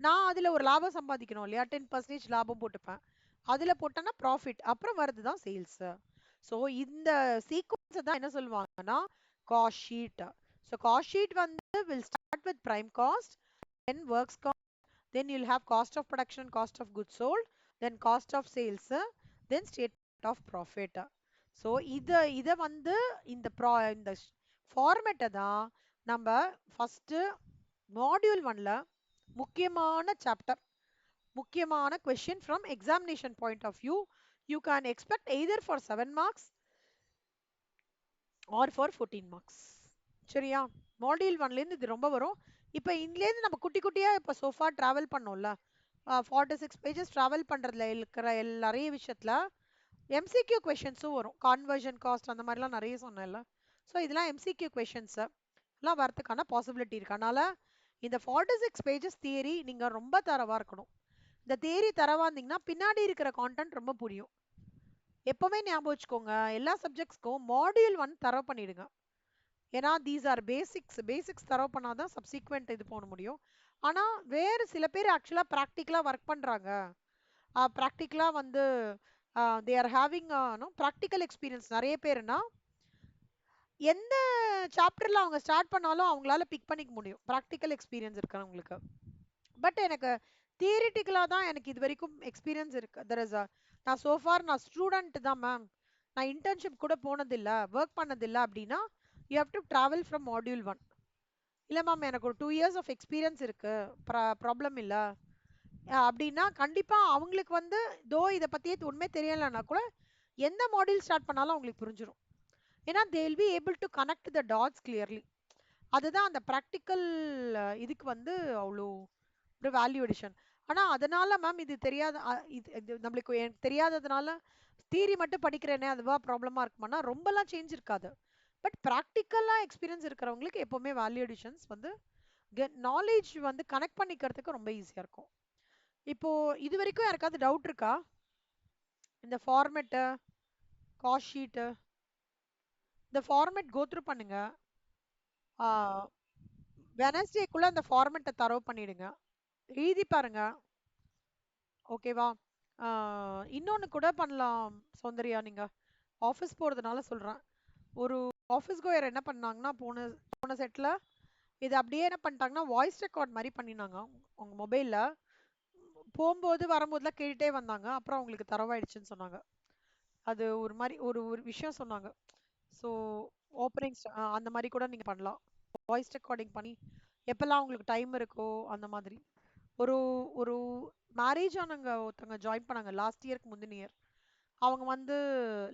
நான் அதில் ஒரு லாபம் சம்பாதிக்கணும் இல்லையா, 10% லாபம் போட்டுப்பேன். அதில் போட்டேன்னா ப்ராஃபிட், அப்புறம் வருது தான் சேல்ஸ். ஸோ இந்த சீக்வன்ஸை தான் என்ன சொல்லுவாங்கன்னா cost sheet. So cost sheet வந்து will start with prime cost, then works cost, then you'll have cost of production, cost of goods sold, then cost of sales, then statement of profit. So இத வந்து இந்த ஃபார்மேட்டை தான் நம்ம first module 1ல முக்கியமான chapter, முக்கியமான question from examination point of view you can expect either for 7 marks or for 14 marks. சரியா? Module 1ல இருந்து இது ரொம்ப வரும். இப்போ இதுலேருந்து நம்ம குட்டி குட்டியா இப்போ சோஃபா டிராவல் பண்ணோம்ல, 46 பேஜஸ் டிராவல் பண்றதுல இருக்கிற நிறைய விஷயத்துல எம்சிக்யூ கொஷின்ஸும் வரும். கான்வர்ஷன் காஸ்ட் அந்த மாதிரிலாம் நிறைய சொன்னேன்ல. ஸோ இதெல்லாம் எம்சிக்யூ கொஷின்ஸ் எல்லாம் வரதுக்கான பாசிபிலிட்டி இருக்கு. அதனால இந்த 46 பேஜஸ் தியரி நீங்க ரொம்ப தரவா இருக்கணும். இந்த தியரி தரவா இருந்தீங்கன்னா பின்னாடி இருக்கிற கான்டென்ட் ரொம்ப புரியும். எப்பவுமே ஞாபகம் வச்சுக்கோங்க, எல்லா சப்ஜெக்ட்ஸ்க்கும் மாடியூல் 1 தரவு பண்ணிடுங்க. ஏன்னா தீஸ் ஆர் பேசிக்ஸ் தரவு பண்ணாதான் சப்சீக்வெண்ட் இது போட முடியும். ஆனா வேறு சில பேர் ஆக்சுவலா ப்ராக்டிக்கலா ஒர்க் பண்றாங்க, ப்ராக்டிக்கலா வந்து they are having practical experience நிறைய பேருனா எந்த சாப்டர்ல அவங்க ஸ்டார்ட் பண்ணாலும் அவங்களால பிக் பண்ணிக்க முடியும் ப்ராக்டிக்கல் எக்ஸ்பீரியன்ஸ் இருக்கிறவங்களுக்கு. பட் எனக்கு தியரிட்டிக்கலா தான் எனக்கு இது வரைக்கும் எக்ஸ்பீரியன்ஸ் இருக்கு. தெர் இஸ் நான் சோஃபார் நான் ஸ்டூடெண்ட் தான் மேம், நான் இன்டர்ன்ஷிப் கூட போனதில்லை, ஒர்க் பண்ணதில்லை அப்படின்னா you have to travel from module 1. இல்லை மேம் எனக்கு ஒரு 2 years ஆஃப் எக்ஸ்பீரியன்ஸ் இருக்கு, ப்ராப்ளம் இல்லை அப்படின்னா கண்டிப்பா அவங்களுக்கு வந்து தோ இதை பத்தியே உண்மை தெரியலைன்னா கூட எந்த மாடியூல் ஸ்டார்ட் பண்ணாலும் அவங்களுக்கு புரிஞ்சிடும். ஏன்னா they will be able to connect the dots clearly. அதுதான் அந்த ப்ராக்டிக்கல் இதுக்கு வந்து அவ்வளோ ஒரு வேல்யூ எடிஷன். ஆனா அதனால மேம் இது தெரியாத இது நம்மளுக்கு எனக்கு தெரியாததுனால தியரி மட்டும் படிக்கிறேனே அதுவா ப்ராப்ளமா இருக்குமானா ரொம்பலாம் சேஞ்ச் இருக்காது. பட் ப்ராக்டிக்கலா எக்ஸ்பீரியன்ஸ் இருக்கிறவங்களுக்கு எப்பவுமே வேல்யூ எடிஷன்ஸ் வந்து நாலேஜ் வந்து கனெக்ட் பண்ணிக்கிறதுக்கு ரொம்ப ஈஸியா இருக்கும். இப்போ இது வரைக்கும் யாருக்காவது டவுட் இருக்கா? இந்த ஃபார்மேட்டு காஸ்ட் ஷீட்டு இந்த ஃபார்மேட் கோத்ரூ பண்ணுங்க. வெனஸ்டேக்குள்ள அந்த ஃபார்மேட்டை தரவு பண்ணிடுங்க, எழுதி பாருங்க. ஓகேவா? இன்னொன்று கூட பண்ணலாம் சௌந்தர்யா, நீங்க ஆஃபீஸ் போகிறதுனால சொல்கிறேன். ஒரு ஆஃபீஸ் கோயர் என்ன பண்ணாங்கன்னா போன போன செட்டில் இது அப்படியே என்ன பண்ணிட்டாங்கன்னா வாய்ஸ் ரெக்கார்ட் மாதிரி பண்ணினாங்க. உங்கள் மொபைலில் போகும்போது வரும்போதுலாம் கேட்டுட்டே வந்தாங்க, அப்புறம் அவங்களுக்கு தரவாயிடுச்சுன்னு சொன்னாங்க. அது ஒரு மாதிரி ஒரு ஒரு விஷயம் சொன்னாங்க. ஸோ ஓப்பனிங் அந்த மாதிரி கூட நீங்க பண்ணலாம். வாய்ஸ் ரெக்கார்டிங் பண்ணி எப்பெல்லாம் உங்களுக்கு டைம் இருக்கோ அந்த மாதிரி. ஒரு ஒரு மேரேஜ் ஆனவங்க ஒருத்தவங்க ஜாயின் பண்ணாங்க லாஸ்ட் இயர்க்கு முந்தின இயர். அவங்க வந்து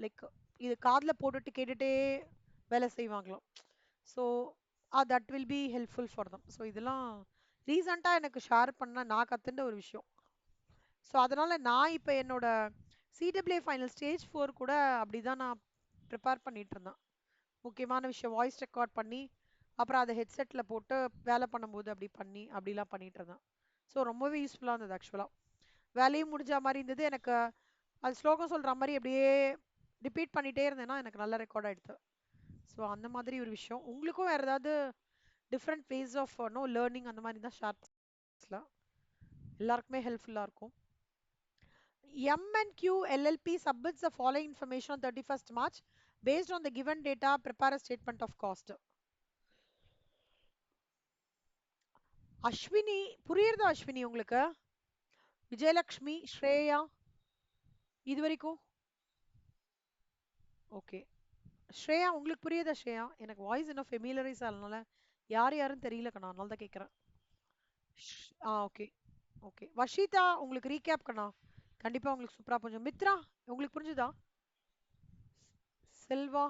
லைக் இது காதுல போட்டுட்டு கேட்டுட்டே வேலை செய்வாங்களாம். So that will be helpful for them. So இதெல்லாம் ரீசண்டாக எனக்கு ஷேர் பண்ண நான் கற்றுண்ட ஒரு விஷயம். ஸோ அதனால நான் இப்போ என்னோட சிடபிள்யூ ஃபைனல் ஸ்டேஜ் 4 கூட அப்படிதான் நான் ப்ரிப்பேர் பண்ணிட்டு இருந்தேன். முக்கியமான விஷயம் வாய்ஸ் ரெக்கார்ட் பண்ணி அப்புறம் அதை ஹெட்செட்டில் போட்டு வேலை பண்ணும்போது அப்படி பண்ணி அப்படிலாம் பண்ணிட்டு இருந்தேன். ஸோ ரொம்பவே யூஸ்ஃபுல்லாக இருந்தது ஆக்சுவலாக. வேலையும் முடிஞ்ச மாதிரி இருந்தது எனக்கு. அது ஸ்லோகம் சொல்கிற மாதிரி அப்படியே ரிப்பீட் பண்ணிகிட்டே இருந்தேன்னா எனக்கு நல்ல ரெக்கார்ட் ஆகிடுது. ஸோ அந்த மாதிரி ஒரு விஷயம் உங்களுக்கும் வேறு ஏதாவது டிஃப்ரெண்ட் வேஸ் ஆஃப் லேர்னிங் அந்த மாதிரி தான் ஷேர் பண்ணலாம். எல்லாருக்குமே ஹெல்ப்ஃபுல்லாக இருக்கும். M&Q LLP submits the following information on 31st March. Based on the given data, prepare a statement of cost. Ashwini புரியுறதா அஸ்வினி உங்களுக்கு? விஜயலக்ஷ்மி, ஸ்ரேயா இது வரைக்கும் ஓகே. ஸ்ரேயா உங்களுக்கு புரியுதா ஸ்ரேயா? எனக்கு வாய்ஸ் இன்னும் ஃபெமிலரைஸ் ஆனனால யார் யாருன்னு தெரியல கண்ணா, அதனால தான் கேட்குறேன். Okay okay. வஷிதா உங்களுக்கு ரீகேப் கண்ணா, கண்டிப்பா உங்களுக்கு சூப்பரா புரிஞ்சு. மித்ரா உங்களுக்கு புரிஞ்சுதா? செல்வா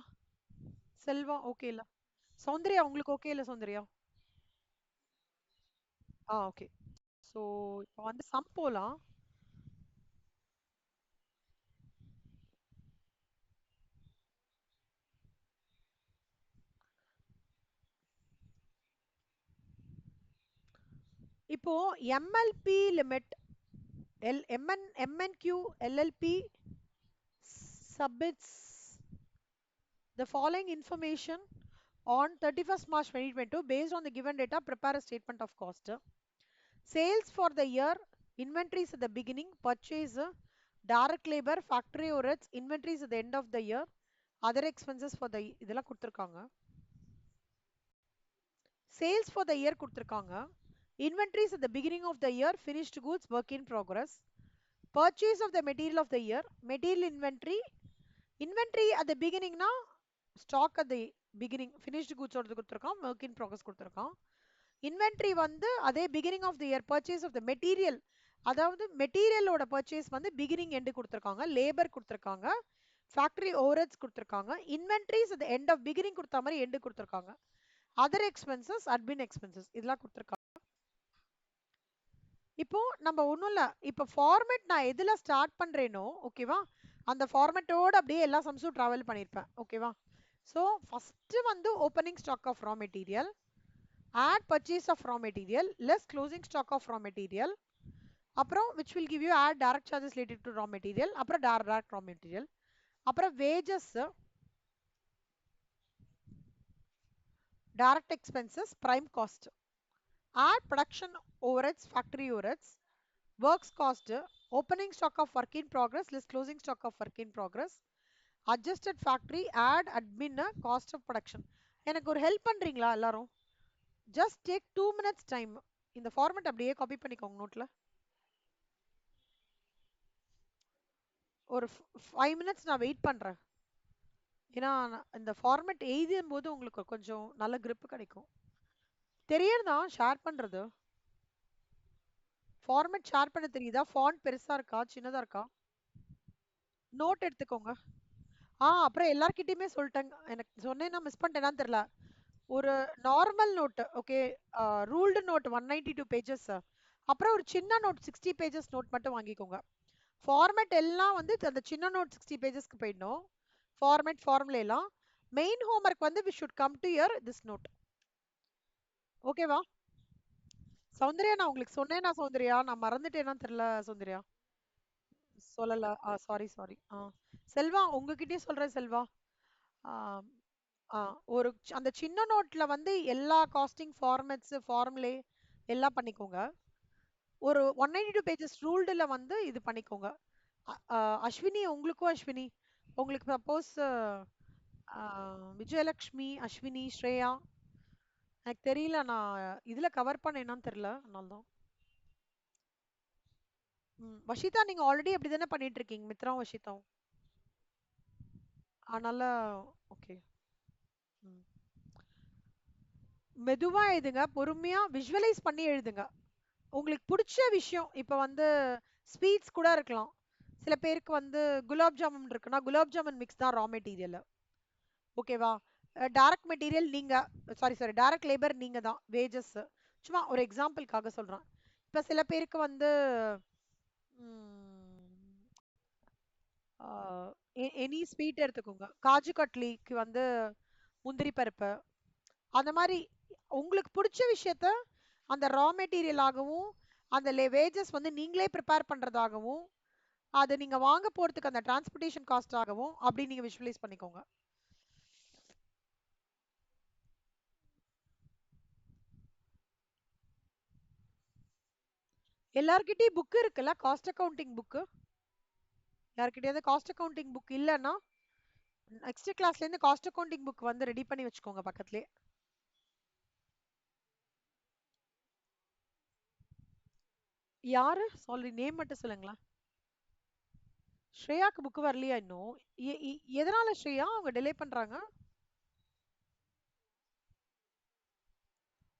செல்வா ஓகே இல்ல? சௌந்தர்யா உங்களுக்கு ஓகே இல்ல சௌந்தர்யா? ஓகே. ஸோ இப்போ வந்து சம் போலாம். இப்போ MLP limit MNQ LLP submits the following information on 31st March 2022. Based on the given data, prepare a statement of cost. Sales for the year, inventories at the beginning, purchase, direct labor, factory overheads, inventories at the end of the year, other expenses for the இதெல்லாம் கொடுத்துருக்காங்க. Sales for the year கொடுத்துருக்காங்க. Inventories at the beginning of the year, finished goods, work in progress. Purchase of the material of the year, material inventory. Inventory at the beginning na stock at the beginning, finished goods ஓடது கொடுத்துருக்கான், work in progress கொடுத்துருக்கான். Inventory வந்து அதே beginning of the year, purchase of the material, அதாவது material ஓட purchase வந்து beginning end கொடுத்துருக்காங்க, labour கொடுத்துருக்காங்க, factory overheads கொடுத்துருக்காங்க, inventories at the end of beginning கொடுத்த மாதிரி எண்டு கொடுத்துருக்காங்க, அதர் எக்ஸ்பென்சஸ் அட்மின் எக்ஸ்பென்சஸ் இதெல்லாம் கொடுத்துருக்காங்க. இப்போ நம்ம ஒன்றும் இல்லை, இப்போ ஃபார்மேட் நான் எதில் ஸ்டார்ட் பண்ணுறேனோ ஓகேவா, அந்த ஃபார்மேட்டோடு அப்படியே எல்லா சம்ஸும் ட்ராவல் பண்ணியிருப்பேன் ஓகேவா. ஸோ ஃபஸ்ட்டு வந்து opening stock of raw material, add purchase of raw material less closing stock of raw material, அப்புறம் which will give you add direct charges related to raw material, அப்புறம் direct raw material, அப்புறம் wages, direct expenses, prime cost, add production overheads, factory overheads, works cost, opening stock of work in progress less closing stock of work in progress, adjusted factory, add admin cost of production. எனக்கு ஒரு help பண்றீங்களா எல்லாரும்? just take 2 minutes time. இந்த format அப்படியே copy பண்ணிக்கோங்க நோட்ல. ஒரு 5 minutes நான் வெயிட் பண்றேன். ஏன்னா இந்த ஃபார்மேட் எழுதும் போது உங்களுக்கு கொஞ்சம் நல்ல grip கிடைக்கும். தெரியறதா ஷேர் பண்றது? ஃபார்மேட் ஷேர் பண்ண தெரியுதா? ஃபாண்ட் பெருசா இருக்கா சின்னதா இருக்கா? நோட் எடுத்துக்கோங்க. அப்புறம் எல்லார்கிட்டயுமே சொல்லிட்டேங்க, எனக்கு சொன்னேன்னா மிஸ் பண்ணிட்டேனான்னு தெரியல. ஒரு normal note okay, ruled note 192 pages, அப்புறம் ஒரு சின்ன நோட் 60 பேஜஸ் நோட் மட்டும் வாங்கிக்கோங்க. ஃபார்மேட் எல்லாம் வந்து அந்த சின்ன நோட் 60 பேஜஸ்க்கு போயிடணும். ஃபார்மேட் ஃபார்முலா எல்லாம் மெயின் ஹோம்ஒர்க் வந்து we should come to your this note. ஓகேவா சௌந்தர்யா? நான் உங்களுக்கு சொன்னேனா சௌந்தர்யா? நான் மறந்துட்டேனா தெரியல சௌந்தர்யா. சொல்லல. Sorry sorry. செல்வா உங்ககிட்டயே சொல்றேன் செல்வா. ஆ, ஆ, ஒரு அந்த சின்ன நோட்ல வந்து எல்லா காஸ்டிங் ஃபார்மேட்ஸ் ஃபார்முலே எல்லாம் பண்ணிக்கோங்க. ஒரு 192 பேஜஸ் ரூல்டுல வந்து இது பண்ணிக்கோங்க. அஸ்வினி உங்களுக்கும் அஸ்வினி உங்களுக்கு சப்போஸ் விஜயலக்ஷ்மி, அஸ்வினி, ஸ்ரேயா எனக்கு தெரியல, நான் இதுல கவர் பண்ணேனான்னு தெரியல, அதனால தான். வஷிதா நீங்க ஆல்ரெடி அப்படி தானே பண்ணிட்டு இருக்கீங்க, மித்ரா வஷிதா? அதனால ஓகே. மெதுவா எழுதுங்க, பொறுமையா விஷுவலைஸ் பண்ணி எழுதுங்க. உங்களுக்கு பிடிச்ச விஷயம் இப்ப வந்து ஸ்வீட்ஸ் கூட இருக்கலாம். சில பேருக்கு வந்து குலாப் ஜாமுன் இருக்குன்னா குலாப் ஜாமுன் மிக்ஸ் தான் ரா மெட்டீரியல். ஓகேவா? டைரக்ட் மெட்டீரியல் நீங்க, சாரி சாரி, டைரக்ட் லேபர் நீங்க தான், வேஜஸ். சும்மா ஒரு எக்ஸாம்பிள்காக சொல்றேன். இப்ப சில பேருக்கு வந்து எனி ஸ்வீட் எடுத்துக்கோங்க, காஜு கட்லிக்கு வந்து முந்திரி பருப்பு, அந்த மாதிரி உங்களுக்கு பிடிச்ச விஷயத்த அந்த ரா மெட்டீரியல் ஆகவும் அந்த வேஜஸ் வந்து நீங்களே ப்ரிப்பேர் பண்றதாகவும் அது நீங்க வாங்க போறதுக்கு அந்த டிரான்ஸ்போர்ட்டேஷன் காஸ்ட் ஆகவும் அப்படி நீங்க விஷுவலைஸ் பண்ணிக்கோங்க. எல்லார்கிட்டயும் புக் இருக்குல்ல, காஸ்ட் அக்கவுண்டிங் புக்கு. யார்கிட்டயாவது காஸ்ட் அக்கவுண்டிங் புக் இல்லைன்னா நெக்ஸ்ட் கிளாஸ்ல இருந்து காஸ்ட் அக்கவுண்டிங் புக் வந்து ரெடி பண்ணி வச்சுக்கோங்க பக்கத்துலயே. யாரு சாரி, நேம் மட்டும் சொல்லுங்களேன். ஸ்ரேயாக்கு புக் வரலையா இன்னும்? எதனால ஸ்ரேயா அவங்க டிலே பண்றாங்க?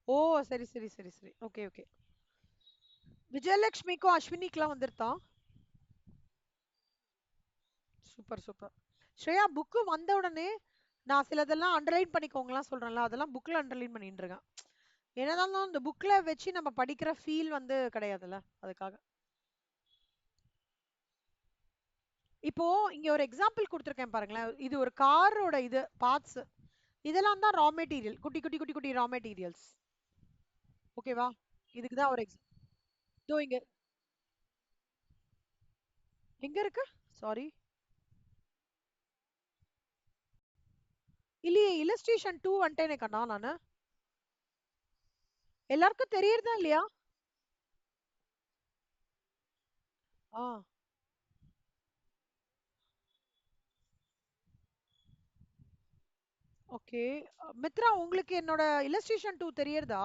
ஓ, சரி சரி சரி சரி, ஓகே ஓகே. விஜயலட்சுமிக்கும் அஸ்வினிக்குலாம் வந்துருதா? Super super. ஸ்ரேயா புக்கு வந்த உடனே நான் சிலதெல்லாம் அண்டர்லைன் பண்ணிக்கோங்கலாம் சொல்றேன்ல, அதெல்லாம் புக்ல அண்டர்லைன் பண்ணிட்டு இருக்கேன். என்னதான் இந்த புக்ல வச்சு நம்ம படிக்கிற ஃபீல் வந்து கிடையாதுல்ல, அதுக்காக. இப்போ இங்க ஒரு எக்ஸாம்பிள் கொடுத்துருக்கேன் பாருங்களேன், இது ஒரு காரோட இது பார்ட்ஸ். இதெல்லாம் தான் ரா மெட்டீரியல், குட்டி குட்டி குட்டி குட்டி ரா மெட்டீரியல்ஸ். ஓகேவா? இதுக்கு தான் ஒரு இதோ இங்க. எங்க இருக்கு? சாரி. இல்லையே, இல்லஸ்ட்ரேஷன் 2 வந்துட்டேனே கண்ணா நானு. எல்லாருக்கும் தெரியறதா இல்லையா? ஆ, ஓகே. மித்ரா, உங்களுக்கு என்னோட இல்லஸ்ட்ரேஷன் 2 தெரியறதா?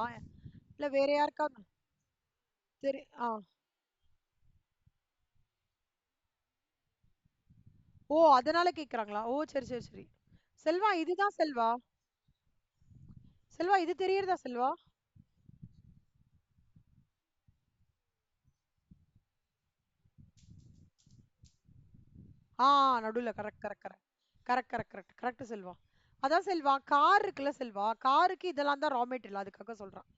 இல்ல வேற யாருக்காவது தெரி ஆ. ஓ, அதனால கேக்குறாங்களா? ஓ, சரி சரி சரி. செல்வா, இதுதான் செல்வா. செல்வா, இது தெரியறதா செல்வா? ஆ, நடுவுல correct correct correct. Correct correct correct correct Selva. அதான் செல்வா, கார் இருக்குல்ல செல்வா, காருக்கு இதெல்லாம் தான் ரா மெட்டீரியல், அதுக்காக சொல்றேன்.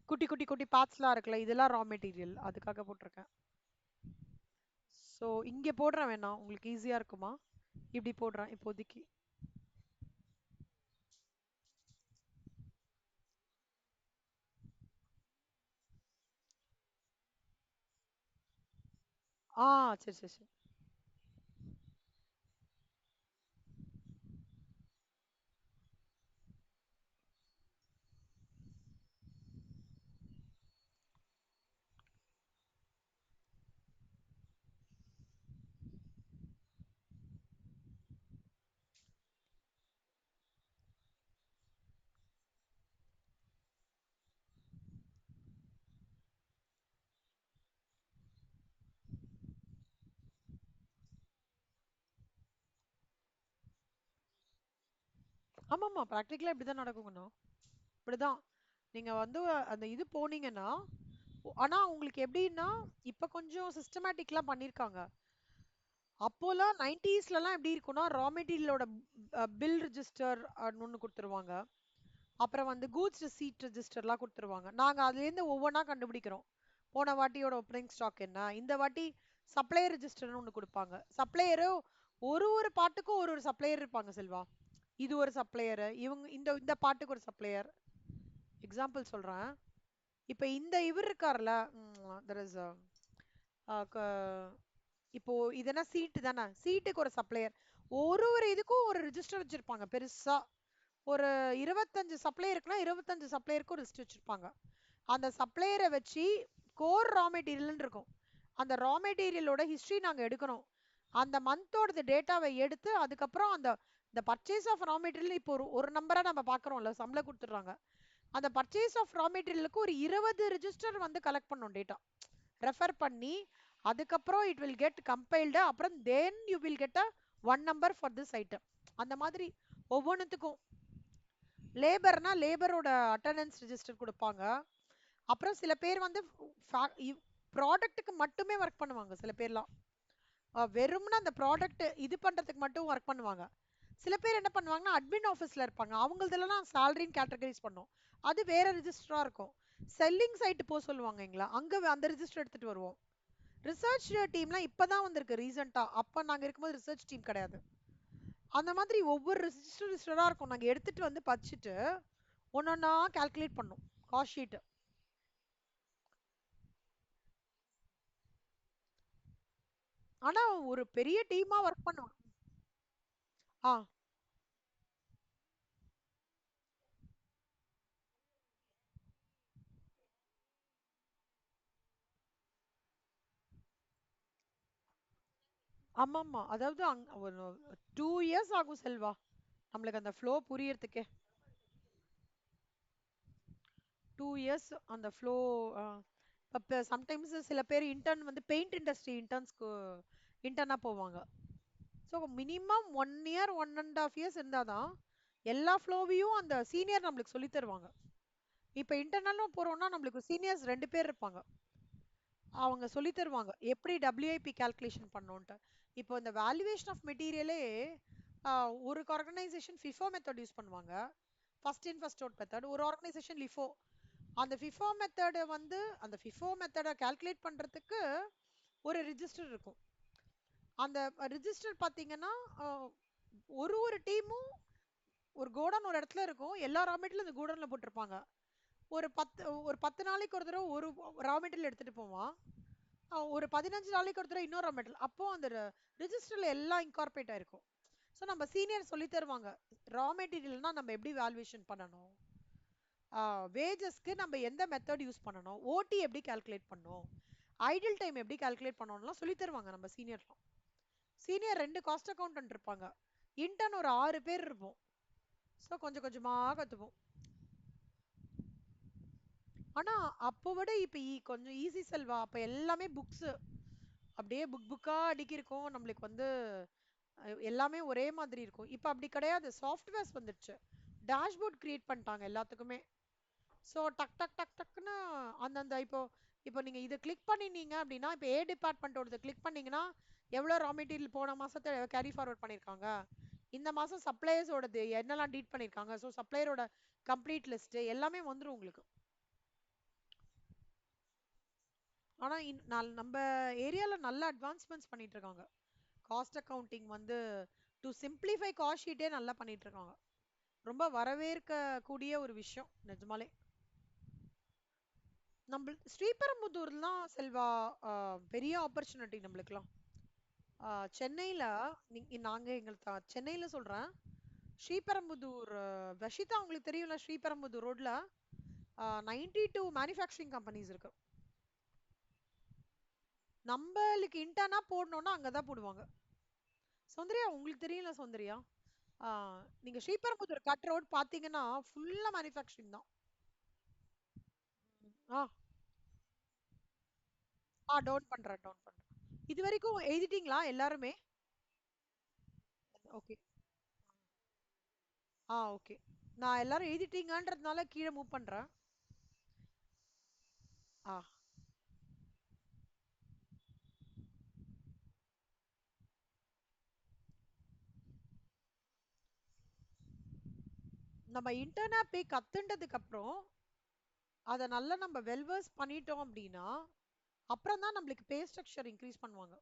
குட்டி குட்டி குட்டி பார்ட்ஸ்லாம் இருக்குல்ல, இதெல்லாம் ரா மெட்டீரியல், அதுக்காக போட்டிருக்கேன். ஸோ இங்க போடுறேன், வேணாம் உங்களுக்கு ஈஸியா இருக்குமா? இப்படி போடுறேன் இப்போதைக்கு. ஆ, சரி சரி சரி. ஆமாம்மா, ப்ராக்டிக்கலாக இப்படி தான் நடக்குங்கண்ணா. இப்படிதான் நீங்க வந்து அந்த இது போனீங்கன்னா, ஆனா உங்களுக்கு எப்படின்னா இப்ப கொஞ்சம் சிஸ்டமேட்டிக்லாம் பண்ணிருக்காங்க. அப்போலாம் 90ஸ்லலாம் எப்படி இருக்கும்னா ரா மெட்டீரியலோட பில் ரிஜிஸ்டர் ஒன்று கொடுத்துருவாங்க. அப்புறம் வந்து கூட்ஸ் ரிசீட் ரெஜிஸ்டர்லாம் கொடுத்துருவாங்க. நாங்க அதுலேருந்து ஒவ்வொன்றா கண்டுபிடிக்கிறோம். போன வாட்டியோட ஓப்பனிங் ஸ்டாக் என்ன, இந்த வாட்டி சப்ளையர் ரெஜிஸ்டர்னு ஒன்று கொடுப்பாங்க. சப்ளையரு ஒரு ஒரு பாட்டுக்கும் ஒரு ஒரு சப்ளையர் இருப்பாங்க செல்வா. இது ஒரு சப்ளையர், இவங்க இந்த இந்த பாட்டுக்கு ஒரு சப்ளையர். எக்ஸாம்பிள் சொல்றேன். இப்ப இந்த இவர் இருக்கார்ல, there is இப்போ இதெல்லாம் சீட்டு தானே, சீட்டுக்கு ஒரு சப்ளையர். ஒரு ஒரு இதுக்கும் ஒரு ரிஜிஸ்டர் வச்சிருப்பாங்க பெருசா. ஒரு 25 சப்ளையர் இருக்குன்னா 25 சப்ளையருக்கு ஒரு லிஸ்ட் வச்சிருப்பாங்க. அந்த சப்ளையரை வச்சு கோர் ரா மெட்டீரியல்னு இருக்கும். அந்த ரா மெட்டீரியலோட ஹிஸ்டரி நாங்க எடுக்கணும். அந்த மந்தோட டேட்டாவை எடுத்து அதுக்கப்புறம் அந்த இந்த பர்ச்சேஸ் ஆஃப் ரா மெட்டீரியல் இப்போ ஒரு ஒரு நம்பரா நம்ம பாக்குறோம்ல, சம்பளம் கொடுத்துட்றாங்க. அந்த பர்ச்சேஸ் ஆஃப் ரா மெட்டீரியலுக்கு ஒரு 20 ரிஜிஸ்டர் வந்து கலெக்ட் பண்ணும் டேட்டா, ரெஃபர் பண்ணி. அதுக்கப்புறம் இட் வில் கெட் கம்பைல்டு. அப்புறம் then you will get a one number for this item. அந்த மாதிரி ஒவ்வொன்றுத்துக்கும் லேபர்னா லேபரோட அட்டண்டன்ஸ் ரிஜிஸ்டர் கொடுப்பாங்க. அப்புறம் சில பேர் வந்து ப்ராடக்ட்டுக்கு மட்டுமே ஒர்க் பண்ணுவாங்க. சில பேர்லாம் வெறும்னா அந்த ப்ராடக்ட் இது பண்றதுக்கு மட்டும் ஒர்க் பண்ணுவாங்க. சில பேர் என்ன பண்ணுவாங்கன்னா அட்மின் ஆஃபீஸ்ல இருப்பாங்க. அவங்களதெல்லாம் சேலரின்னு கேட்டகரைஸ் பண்ணும். அது வேற ரிஜிஸ்டரா இருக்கும். செல்லிங் சைட் போக சொல்லுவாங்க எங்கள. அங்க அந்த ரிஜிஸ்டர் எடுத்துட்டு வருவோம். ரிசர்ச் டீம்லாம் இப்பதான் வந்திருக்கு ரீசெண்டா. அப்ப நாங்க இருக்கும்போது ரிசர்ச் டீம் கிடையாது. அந்த மாதிரி ஒவ்வொரு ரிஜிஸ்டரா இருக்கும். நாங்க எடுத்துட்டு வந்து படிச்சுட்டு ஒன்னொன்னா கால்குலேட் பண்ணோம் காஸ்ட் ஷீட். ஆனா ஒரு பெரிய டீமா ஒர்க் பண்ணுவோம். ஆ ஆமாமா. அதாவது ஒரு 2 இயர்ஸ் ஆகும் செல்வா. நம்மளுக்கு அந்த ஃப்ளோ புரியறதுக்கே. 2 இயர்ஸ் அந்த ஃப்ளோ. அப்ப சம்டைம்ஸ் சில பேர் இன்டர்ன் வந்து பெயிண்ட் இண்டஸ்ட்ரி இன்டர்ன்ஸ்க்கு இன்டர்னா போவாங்க. ஸோ மினிமம் 1 இயர் 1.5 இயர்ஸ் இருந்தாதான் எல்லா ஃப்ளோவையும் அந்த சீனியர் நம்மளுக்கு சொல்லி தருவாங்க. இப்ப இன்டர்னலும் போறோம்னா நம்மளுக்கு சீனியர்ஸ் 2 பேர் இருப்பாங்க. அவங்க சொல்லி தருவாங்க எப்படி டபிள்யூஐபி கால்குலேஷன் பண்ணோன்ட்டு. இப்போ இந்த வேல்யூவேஷன் ஆஃப் மெட்டீரியலே ஒரு ஆர்கனைசேஷன் ஃபிஃபோ மெத்தட் யூஸ் பண்ணுவாங்க. First in first out method. ஒரு ஆர்கனைசேஷன் லிஃபோ. அந்த ஃபிஃபோ மெத்தட் வந்து அந்த ஃபிஃபோ மெத்தடை கால்குலேட் பண்றதுக்கு ஒரு ரிஜிஸ்டர் இருக்கும். அந்த ரிஜிஸ்டர் பாத்தீங்கன்னா அஹ், ஒரு ஒரு டீமும் ஒரு கோடன் ஒரு இடத்துல இருக்கும். எல்லா ரா மெட்டீரியலும் இந்த கோடன்ல போட்டிருப்பாங்க. ஒரு 10 நாளைக்கு ஒரு தடவை ஒரு ரா மெட்டீரியல் எடுத்துட்டு போவான். ஒரு 15 நாளைக்கு ஒரு தடவை இன்னொரு ரா மெட்டீரியல். அப்போ அந்த ரிஜிஸ்டர்ல எல்லாம் இன்கார்பரேட் ஆயிருக்கும். ஸோ நம்ம சீனியர் சொல்லி தருவாங்க. ரா மெட்டீரியல்னா நம்ம எப்படி வேல்யூவேஷன் பண்ணணும், வேஜஸ்க்கு நம்ம எந்த மெத்தட் யூஸ் பண்ணணும், ஓடி எப்படி கால்குலேட் பண்ணணும், ஐடில் டைம் எப்படி கால்குலேட் பண்ணணும்லாம் சொல்லி தருவாங்க நம்ம சீனியர்லாம். சீனியர் 2 காஸ்ட் அக்கௌண்டன்ட் இருப்பாங்க. இன்டர்ன் ஒரு 6 பேர் இருப்போம். ஸோ கொஞ்சம் கொஞ்சமா கத்துப்போம். ஆனா அப்போ விட இப்ப கொஞ்சம் ஈஸி செல்வா. அப்ப எல்லாமே புக்ஸ் அப்படியே புக்கா அடுக்கி இருக்கும். நம்மளுக்கு வந்து எல்லாமே ஒரே மாதிரி இருக்கும். இப்ப அப்படி கிடையாது. சாஃப்ட்வேர்ஸ் வந்துடுச்சு. டேஷ்போர்ட் கிரியேட் பண்ணிட்டாங்க எல்லாத்துக்குமே. ஸோ டக் டக் டக் டக்னு அந்தந்த இப்போ இப்போ நீங்க இதை கிளிக் பண்ணினீங்க அப்படின்னா இப்போ ஏ டிபார்ட்மெண்ட்டோடது கிளிக் பண்ணீங்கன்னா எவ்வளோ ரா மெட்டீரியல் போன மாசத்தை கேரி ஃபார்வர்ட் பண்ணியிருக்காங்க, இந்த மாசம் சப்ளையர்ஸோடது என்னெல்லாம் டீட் பண்ணியிருக்காங்க, ஸோ சப்ளையரோட கம்ப்ளீட் லிஸ்ட் எல்லாமே வந்துரும் உங்களுக்கு. ஆனா நம்ம ஏரியால நல்ல அட்வான்ஸ்மெண்ட்ஸ் பண்ணிட்டு இருக்காங்க. காஸ்ட் அக்கவுண்டிங் வந்து டு சிம்பிளிஃபை காஸ்ட் ஷீட்டே நல்லா பண்ணிட்டு இருக்காங்க. ரொம்ப வரவேற்க கூடிய ஒரு விஷயம் நிஜமாலே. நம்ம ஸ்ரீபெரும்புதூர்லாம் செல்வா பெரிய ஆப்பர்ச்சுனிட்டி நம்மளுக்குலாம். சென்னையில நாங்க எங்களுக்கு சென்னையில சொல்றேன். ஸ்ரீபெரும்புதூர் வஷிதா உங்களுக்கு தெரியும்ல, ஸ்ரீபெரும்புதூர் ரோட்ல 92 மேனுஃபேக்சரிங் கம்பெனிஸ் இருக்கு. நம்மளுக்கு இன்டர்னா போடணும்னா அங்கதான் போடுவாங்க. சௌந்தர்யா உங்களுக்கு தெரியல சௌந்தர்யா. நீங்க ஸ்ரீபெரும்புதூர் கட் ரோட் பாத்தீங்கன்னா ஃபுல்லா மேனுஃபேக்சரிங் தான். ஆ டவுன் பண்றேன் டவுன் பண்றேன். இது வரைக்கும் எழுதிட்டீங்களா எல்லாருமே? ஓகே. ஓகே. நான் எல்லாரும் எழுதிட்டீங்கன்றதுனால கீழே மூவ் பண்றேன். ஆ நம்ம இன்டர்னா போய் கத்துண்டதுக்கு அப்புறம் அதை நல்லா நம்ம வெல்வர்ஸ் பண்ணிட்டோம் அப்படின்னா அப்புறம் தான் நம்மளுக்கு பே ஸ்ட்ரக்சர் இன்க்ரீஸ் பண்ணுவாங்க.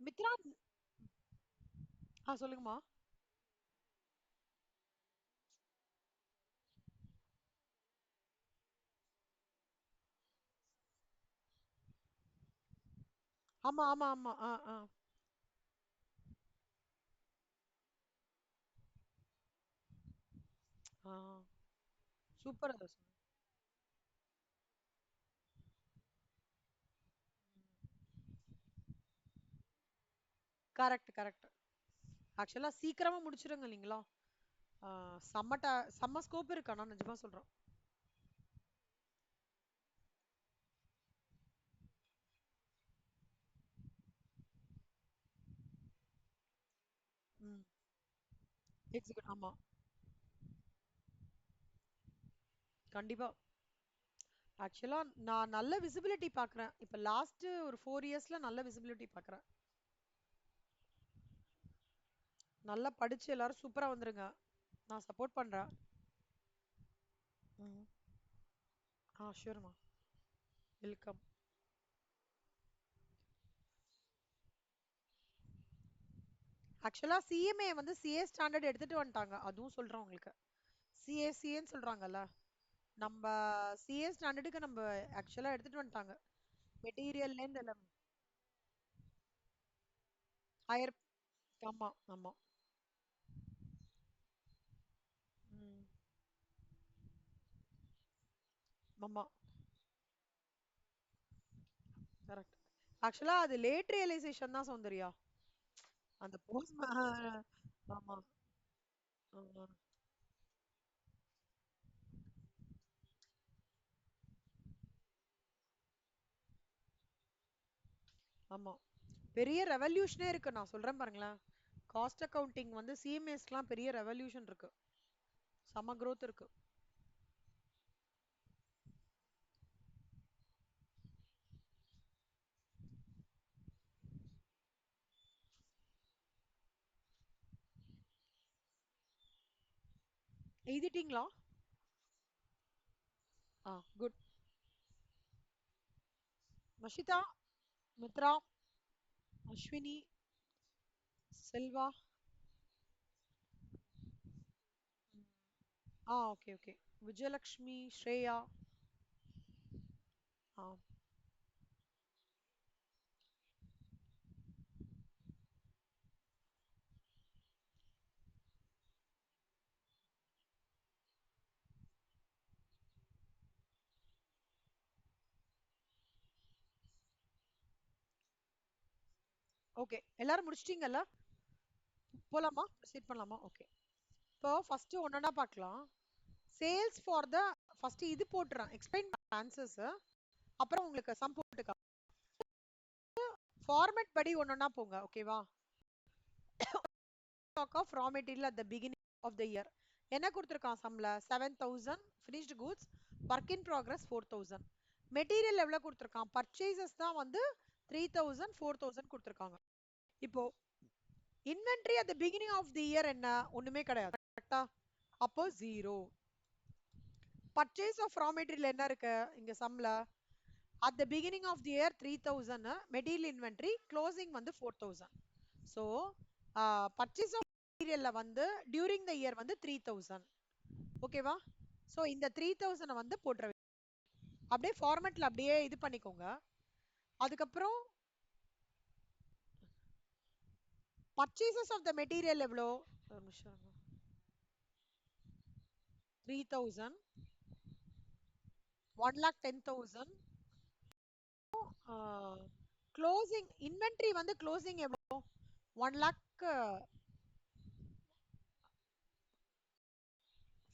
மித்ரா. சொல்லுங்கம்மா. ஆமா ஆமா ஆமா. ஆ சூப்பர். Correct correct. ஆக்சுவலா சீக்கிரமா முடிச்சிருங்க இல்லைங்களா? செம்ம ஸ்கோப் இருக்கு, ஆனா நிஜமா சொல்றேன். ம். எக்ஸிக்யூட் ஆமா. கண்டிப்பா. ஆக்சுவலா நான் நல்ல விசிபிலிட்டி பாக்குறேன். இப்ப லாஸ்ட் ஒரு 4 இயர்ஸ்ல நல்ல விசிபிலிட்டி பாக்குறேன். நல்லா படிச்சு எல்லாரும் சூப்பரா வந்துருங்க. நான் சப்போர்ட் பண்றேன். ம். ஷூர்மா. வெல்கம். ஆக்சுவலா சிஎம்ஏ வந்து சிஏ ஸ்டாண்டர்ட் எடுத்துட்டு வந்துட்டாங்க, அதுவும் சொல்றேன் உங்களுக்கு. சிஏன்னு சொல்றாங்கல்ல, நம்ம சிஏ ஸ்டாண்டர்டுக்கு நம்ம ஆக்சுவலா எடுத்துட்டு வந்துட்டாங்க. மெட்டீரியல்ல இருந்து எல்லாம் ஹையர். ஆமா ஆமா. ம். ஆமா. கரெக்ட். ஆக்சுவலா அது லேட் ரியலைசேஷன் தான் சௌந்தர்யா. அந்த போஸ்ட் ஆமா ஆமா ஆமா. பெரிய ரெவல்யூஷனே இருக்கு, நான் சொல்றேன் பாருங்களேன். காஸ்ட் அக்கவுண்டிங் வந்து சிஎம்ஏஸ்க்குலாம் பெரிய ரெவல்யூஷன் இருக்கு. செம growth இருக்கு. எழுதிட்டீங்களா? Good. Mashita, Mitra, Ashwini, Selva. Okay okay. Vijayalakshmi, Shreya. Ah okay. எல்லாரும் முடிச்சிட்டீங்கல்ல? போலாமா? ப்ரொசீட் பண்ணலாமா? ஓகே. இப்போ ஃபர்ஸ்ட் ஒன்னொன்னா பார்க்கலாம். சேல்ஸ் ஃபார் த ஃபர்ஸ்ட் இது போட்டுறேன், எக்ஸ்பிளைன் ஆன்சர்ஸ். அப்புறம் உங்களுக்கு சம் போட்டுக்க. ஃபார்மேட் படி ஒன்னொன்னா போங்க, ஓகேவா? Stock of raw material at the beginning of the year என்ன கொடுத்துருக்கான் சம்ல? 7,000 finished goods, work in progress 4,000. Material எவ்வளவு கொடுத்துருக்கான்? பர்ச்சேசஸ் தான் வந்து 3,000 4,000 கொடுத்துருக்காங்க. இப்போ inventory at the beginning of the year என்ன? ஒண்ணுமே கிடையாது, கரெக்டா? அப்போ zero. Purchase of raw material என்ன இருக்கு இங்க சம்ல? at the beginning of the year 3,000, material inventory closing வந்து 4,000. so purchase of material வந்து during the year வந்து 3,000. ஓகேவா? so இந்த 3,000 வந்து போட்டுற அப்படியே ஃபார்மேட்ல அப்படியே இது பண்ணிக்கோங்க. அதுக்கப்புறம் purchases of the material எவ்வளோ? ஒரு நிமிஷம். 3,000, 1,10,000. க்ளோசிங் இன்வென்ட்ரி வந்து க்ளோசிங் எவ்வளோ? 1 lakh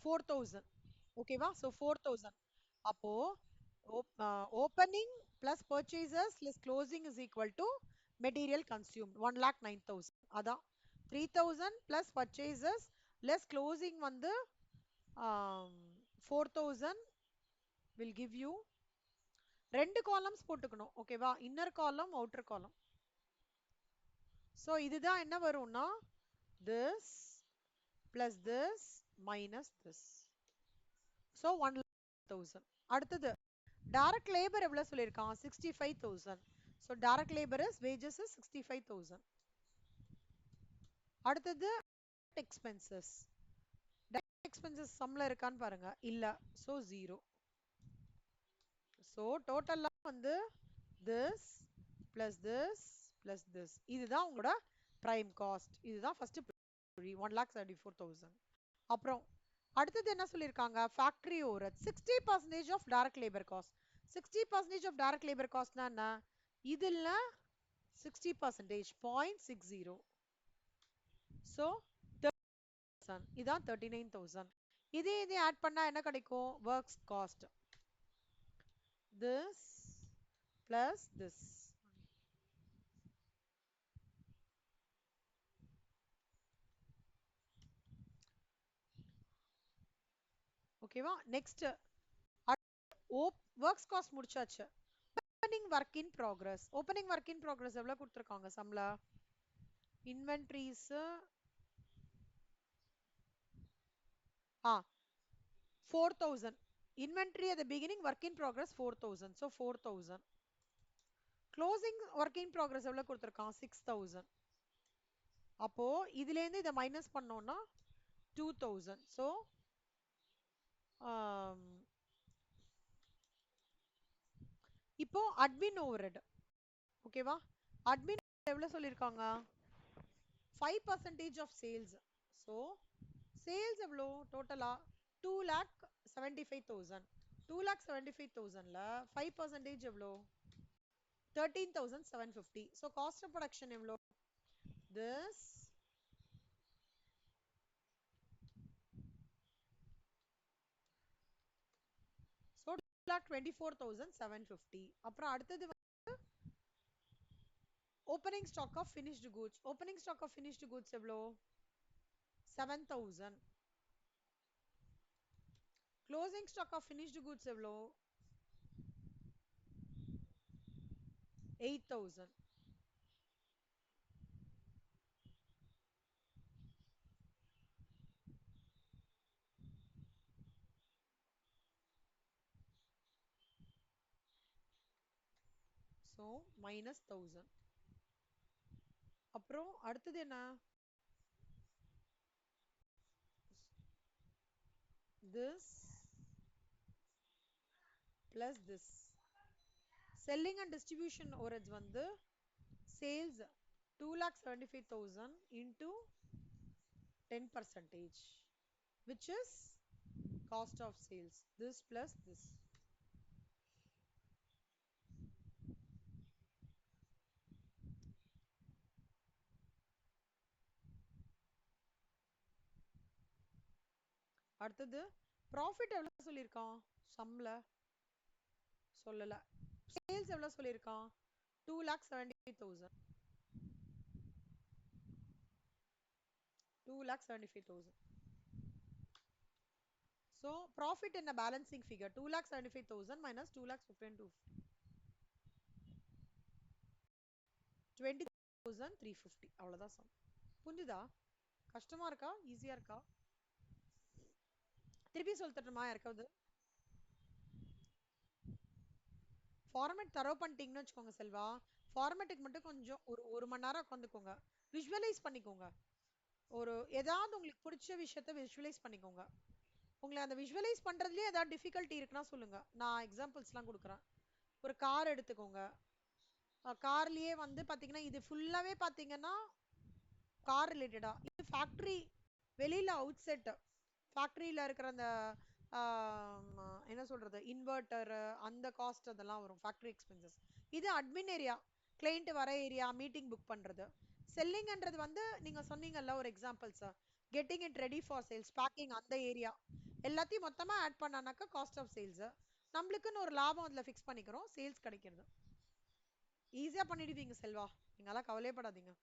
4,000. ஓகேவா? so 4,000. அப்போ opening plus purchases plus closing is equal to material consumed 1,09,000. அதான் 3,000 plus purchases less closing வந்து 4,000 will give you ரெண்டு காலம்ஸ் போட்டுக்கணும், ஓகேவா? இன்னர் காலம் அவுட்டர் காலம். ஸோ இதுதான் என்ன வரும்னா this plus this minus this. So 1,00,000. அடுத்தது டைரக்ட் லேபர் எவ்வளவு சொல்லியிருக்கான்? 65,000. So direct labour is wages is 65,000. அடுத்தது எக்ஸ்பென்சஸ். டைரக்ட் எக்ஸ்பென்சஸ் சம்ல இருக்கான்னு பாருங்க, இல்ல. So zero. ஸோ டோட்டலா வந்து this plus this plus this இதுதான் உங்களோட பிரைம் காஸ்ட். இதுதான் ஃபர்ஸ்ட் 1,34,000. அப்புறம் அடுத்தது என்ன சொல்லியிருக்காங்க? Factory over 60% of direct labour cost. 60% of direct labour காஸ்ட்னா என்ன? இதுல 60% 0.60. ஸோ இதான் 39,000. இதே ஆட் பண்ணா என்ன கிடைக்கும்? Works cost this plus this. ஓகேவா? நெக்ஸ்ட் ஒர்க்ஸ் காஸ்ட் முடிச்சாச்சு. Opening work in progress. Opening work in progress எவ்வளவு கொடுத்துருக்காங்க சம்ல? Inventories 4,000. Inventory at the beginning, work in progress 4,000. So 4,000. Closing work in progress எவ்வளவு கொடுத்திருக்கான்? 6,000. அப்போ இதுல இருந்து இத மைனஸ் பண்ணோம்னா 2,000. So இப்போ admin overhead. ஓகேவா? admin எவ்வளவு சொல்லிருக்காங்க? 5% of sales. So sales எவ்வளோ டோட்டலா 2,75,000. 2,75,000ல 5% எவ்வளோ? 13,750. So cost of production எவ்வளோ? This so 2,24,750. அப்புறம் அடுத்தது opening stock of finished goods. Opening stock of finished goods எவ்வளோ? 7,000. Closing stock of finished goods எவ்வளோ? 8,000. So minus 1,000. அப்புறம் அடுத்தது என்ன? This plus this. Selling and distribution overheads வந்து sales 2,75,000 into 10%, which is cost of sales. This plus this. அடுத்தது profit எவ்வளவு சொல்லியிருக்கான் சம்ல? சொல்லல. சேல்ஸ் எவ்வளவு சொல்லியிருக்கான்? 2,75,000. 2,75,000. So profit in a balancing figure 2,75,000 minus 2,15,250. 20,350. அவ்வளவுதான் சம். புரிஞ்சுதா? கஷ்டமா இருக்கா? ஈஸியா இருக்கா? திருப்பி சொல்லிட்டுமா யாருக்காவது? ஃபார்மேட் தரவு பண்ணிட்டீங்கன்னு வச்சுக்கோங்க செல்வா. ஃபார்மேட்டுக்கு மட்டும் கொஞ்சம் ஒரு மணி நேரம் உட்காந்துக்கோங்க. விஷுவலைஸ் பண்ணிக்கோங்க. ஏதாவது உங்களுக்கு பிடிச்ச விஷயத்த விஷுவலைஸ் பண்ணிக்கோங்க. உங்களை அந்த விஷுவலைஸ் பண்றதுலயே ஏதாவது டிஃபிகல்ட்டி இருக்குன்னா சொல்லுங்க. நான் எக்ஸாம்பிள்ஸ்லாம் கொடுக்குறேன். ஒரு கார் எடுத்துக்கோங்க. கார்லயே வந்து பாத்தீங்கன்னா இது ஃபுல்லாவே பாத்தீங்கன்னா கார் ரிலேட்டடா. இது ஃபேக்டரி வெளியில அவுட் செட் ஃபேக்டரியில இருக்கிற அந்த என்ன சொல்றது இன்வெர்டர் அந்த காஸ்ட் அதெல்லாம் வரும் ஃபேக்டரி எக்ஸ்பென்சஸ். இது அட்மின் ஏரியா, கிளைண்ட் வர ஏரியா, மீட்டிங் புக் பண்றது. செல்லிங்ன்றது வந்து நீங்க சொன்னீங்கல்ல ஒரு examples, getting it ready for sales, packing அந்த ஏரியா எல்லாத்தையும் மொத்தமா ஆட் பண்ணானாக்கா காஸ்ட் ஆஃப் சேல்ஸ். நம்மளுக்குன்னு ஒரு லாபம் அதுல ஃபிக்ஸ் பண்ணிக்கிறோம், சேல்ஸ் கிடைக்கிறது. ஈஸியா பண்ணிடுவீங்க செல்வா, நீங்களாம் கவலையப்படாதீங்க.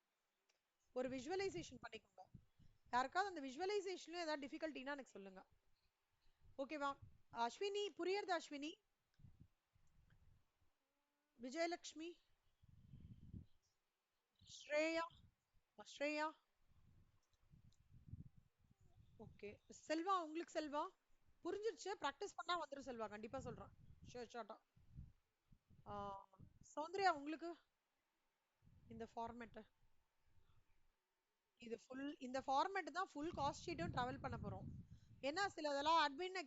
ஒரு விஷுவலைசேஷன் பண்ணிக்கோங்க. யாருக்காவது அந்த விஷுவலைசேஷன்ல ஏதாவது டிஃபிகல்ட்டினா எனக்கு சொல்லுங்க. ஓகேவா? அஸ்வினி புரியுறதா? அஸ்வினி, விஜயலட்சுமி, ஸ்ரேயா, ஸ்ரேயா. ஓகே செல்வா, உங்களுக்கு செல்வா புரிஞ்சிருச்சு? பிராக்டிஸ் பண்ணா வந்துரும் செல்வா, கண்டிப்பா சொல்றேன். ஷோர் ஷார்ட்டா. சௌந்தர்யா உங்களுக்கு இந்த ஃபார்மேட், இது ஃபுல் இந்த ஃபார்மேட் தான் ஃபுல் காஸ்ட் ஷீட்டும் டிராவல் பண்ண போறோம். ஏன்னா சில இதெல்லாம் அட்மின்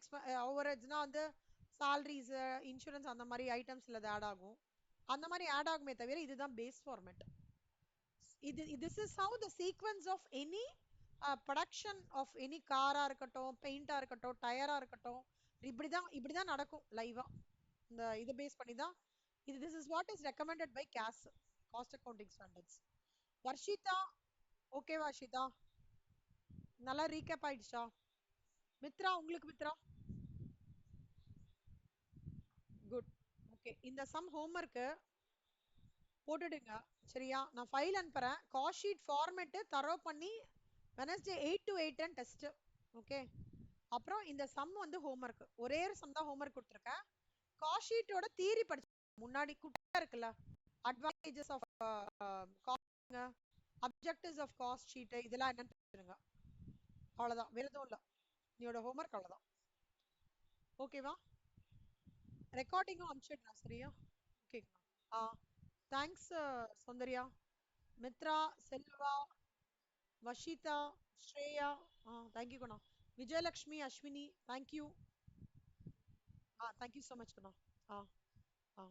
ஓவர்ஹெட்ஸ்னா வந்து சாலரிஸ், இன்சூரன்ஸ் அந்த மாதிரி ஐட்டம்ஸ்ல அது ஆட் ஆகும். அந்த மாதிரி ஆட் ஆகுமே தவிர இதுதான் base format. this is how the sequence of any production of any காரா இருக்கட்டும், பெயிண்டா இருக்கட்டும், டயரா இருக்கட்டும், இப்படிதான் நடக்கும் லைவா. இந்த இதை பேஸ் பண்ணி தான் இது. this is what is recommended by CAS, cost accounting standards. Varshitha, ஓகேவா? வர்ஷிதா நல்லா ரீகேப் ஆயிடுச்சா? மித்ரா, உங்களுக்கு மித்ரா? குட். ஓகே, இந்த சம் ஹோம்ஒர்க்கு போட்டுடுங்க. சரியா? நான் ஃபைல் அனுப்புறேன். காஸ்ட் ஷீட் ஃபார்மேட் தரோ பண்ணி வெனஸ்டே 8 to 8 டெஸ்ட். ஓகே. அப்புறம் இந்த சம் வந்து ஹோம்ஒர்க். ஒரே ஒரு சம் தான் ஹோம்ஒர்க் கொடுத்துருக்கேன். காஸ்ட் ஷீட்டோட தியரி படிச்சு முன்னாடி குட்டியா இருக்குல்ல, advantages of costing, objectives of cost sheet, இதெல்லாம் என்னன்னு தெரிஞ்சுருங்க. அவ்வளவுதான், வேற எதுவும் இல்ல. நீயோட ஹோம்ஒர்க் அவ்வளவுதான். ஓகேவா? ரெக்கார்டிங்கும் அனுப்பிச்சிடுறேன். சரியா? Okay. Ah, thanks Soundarya. Mitra, Selva, Vashita, Shreya, thank you Guna. Vijayalakshmi, Ashwini, thank you. Thank you so much Guna. Ah ஆ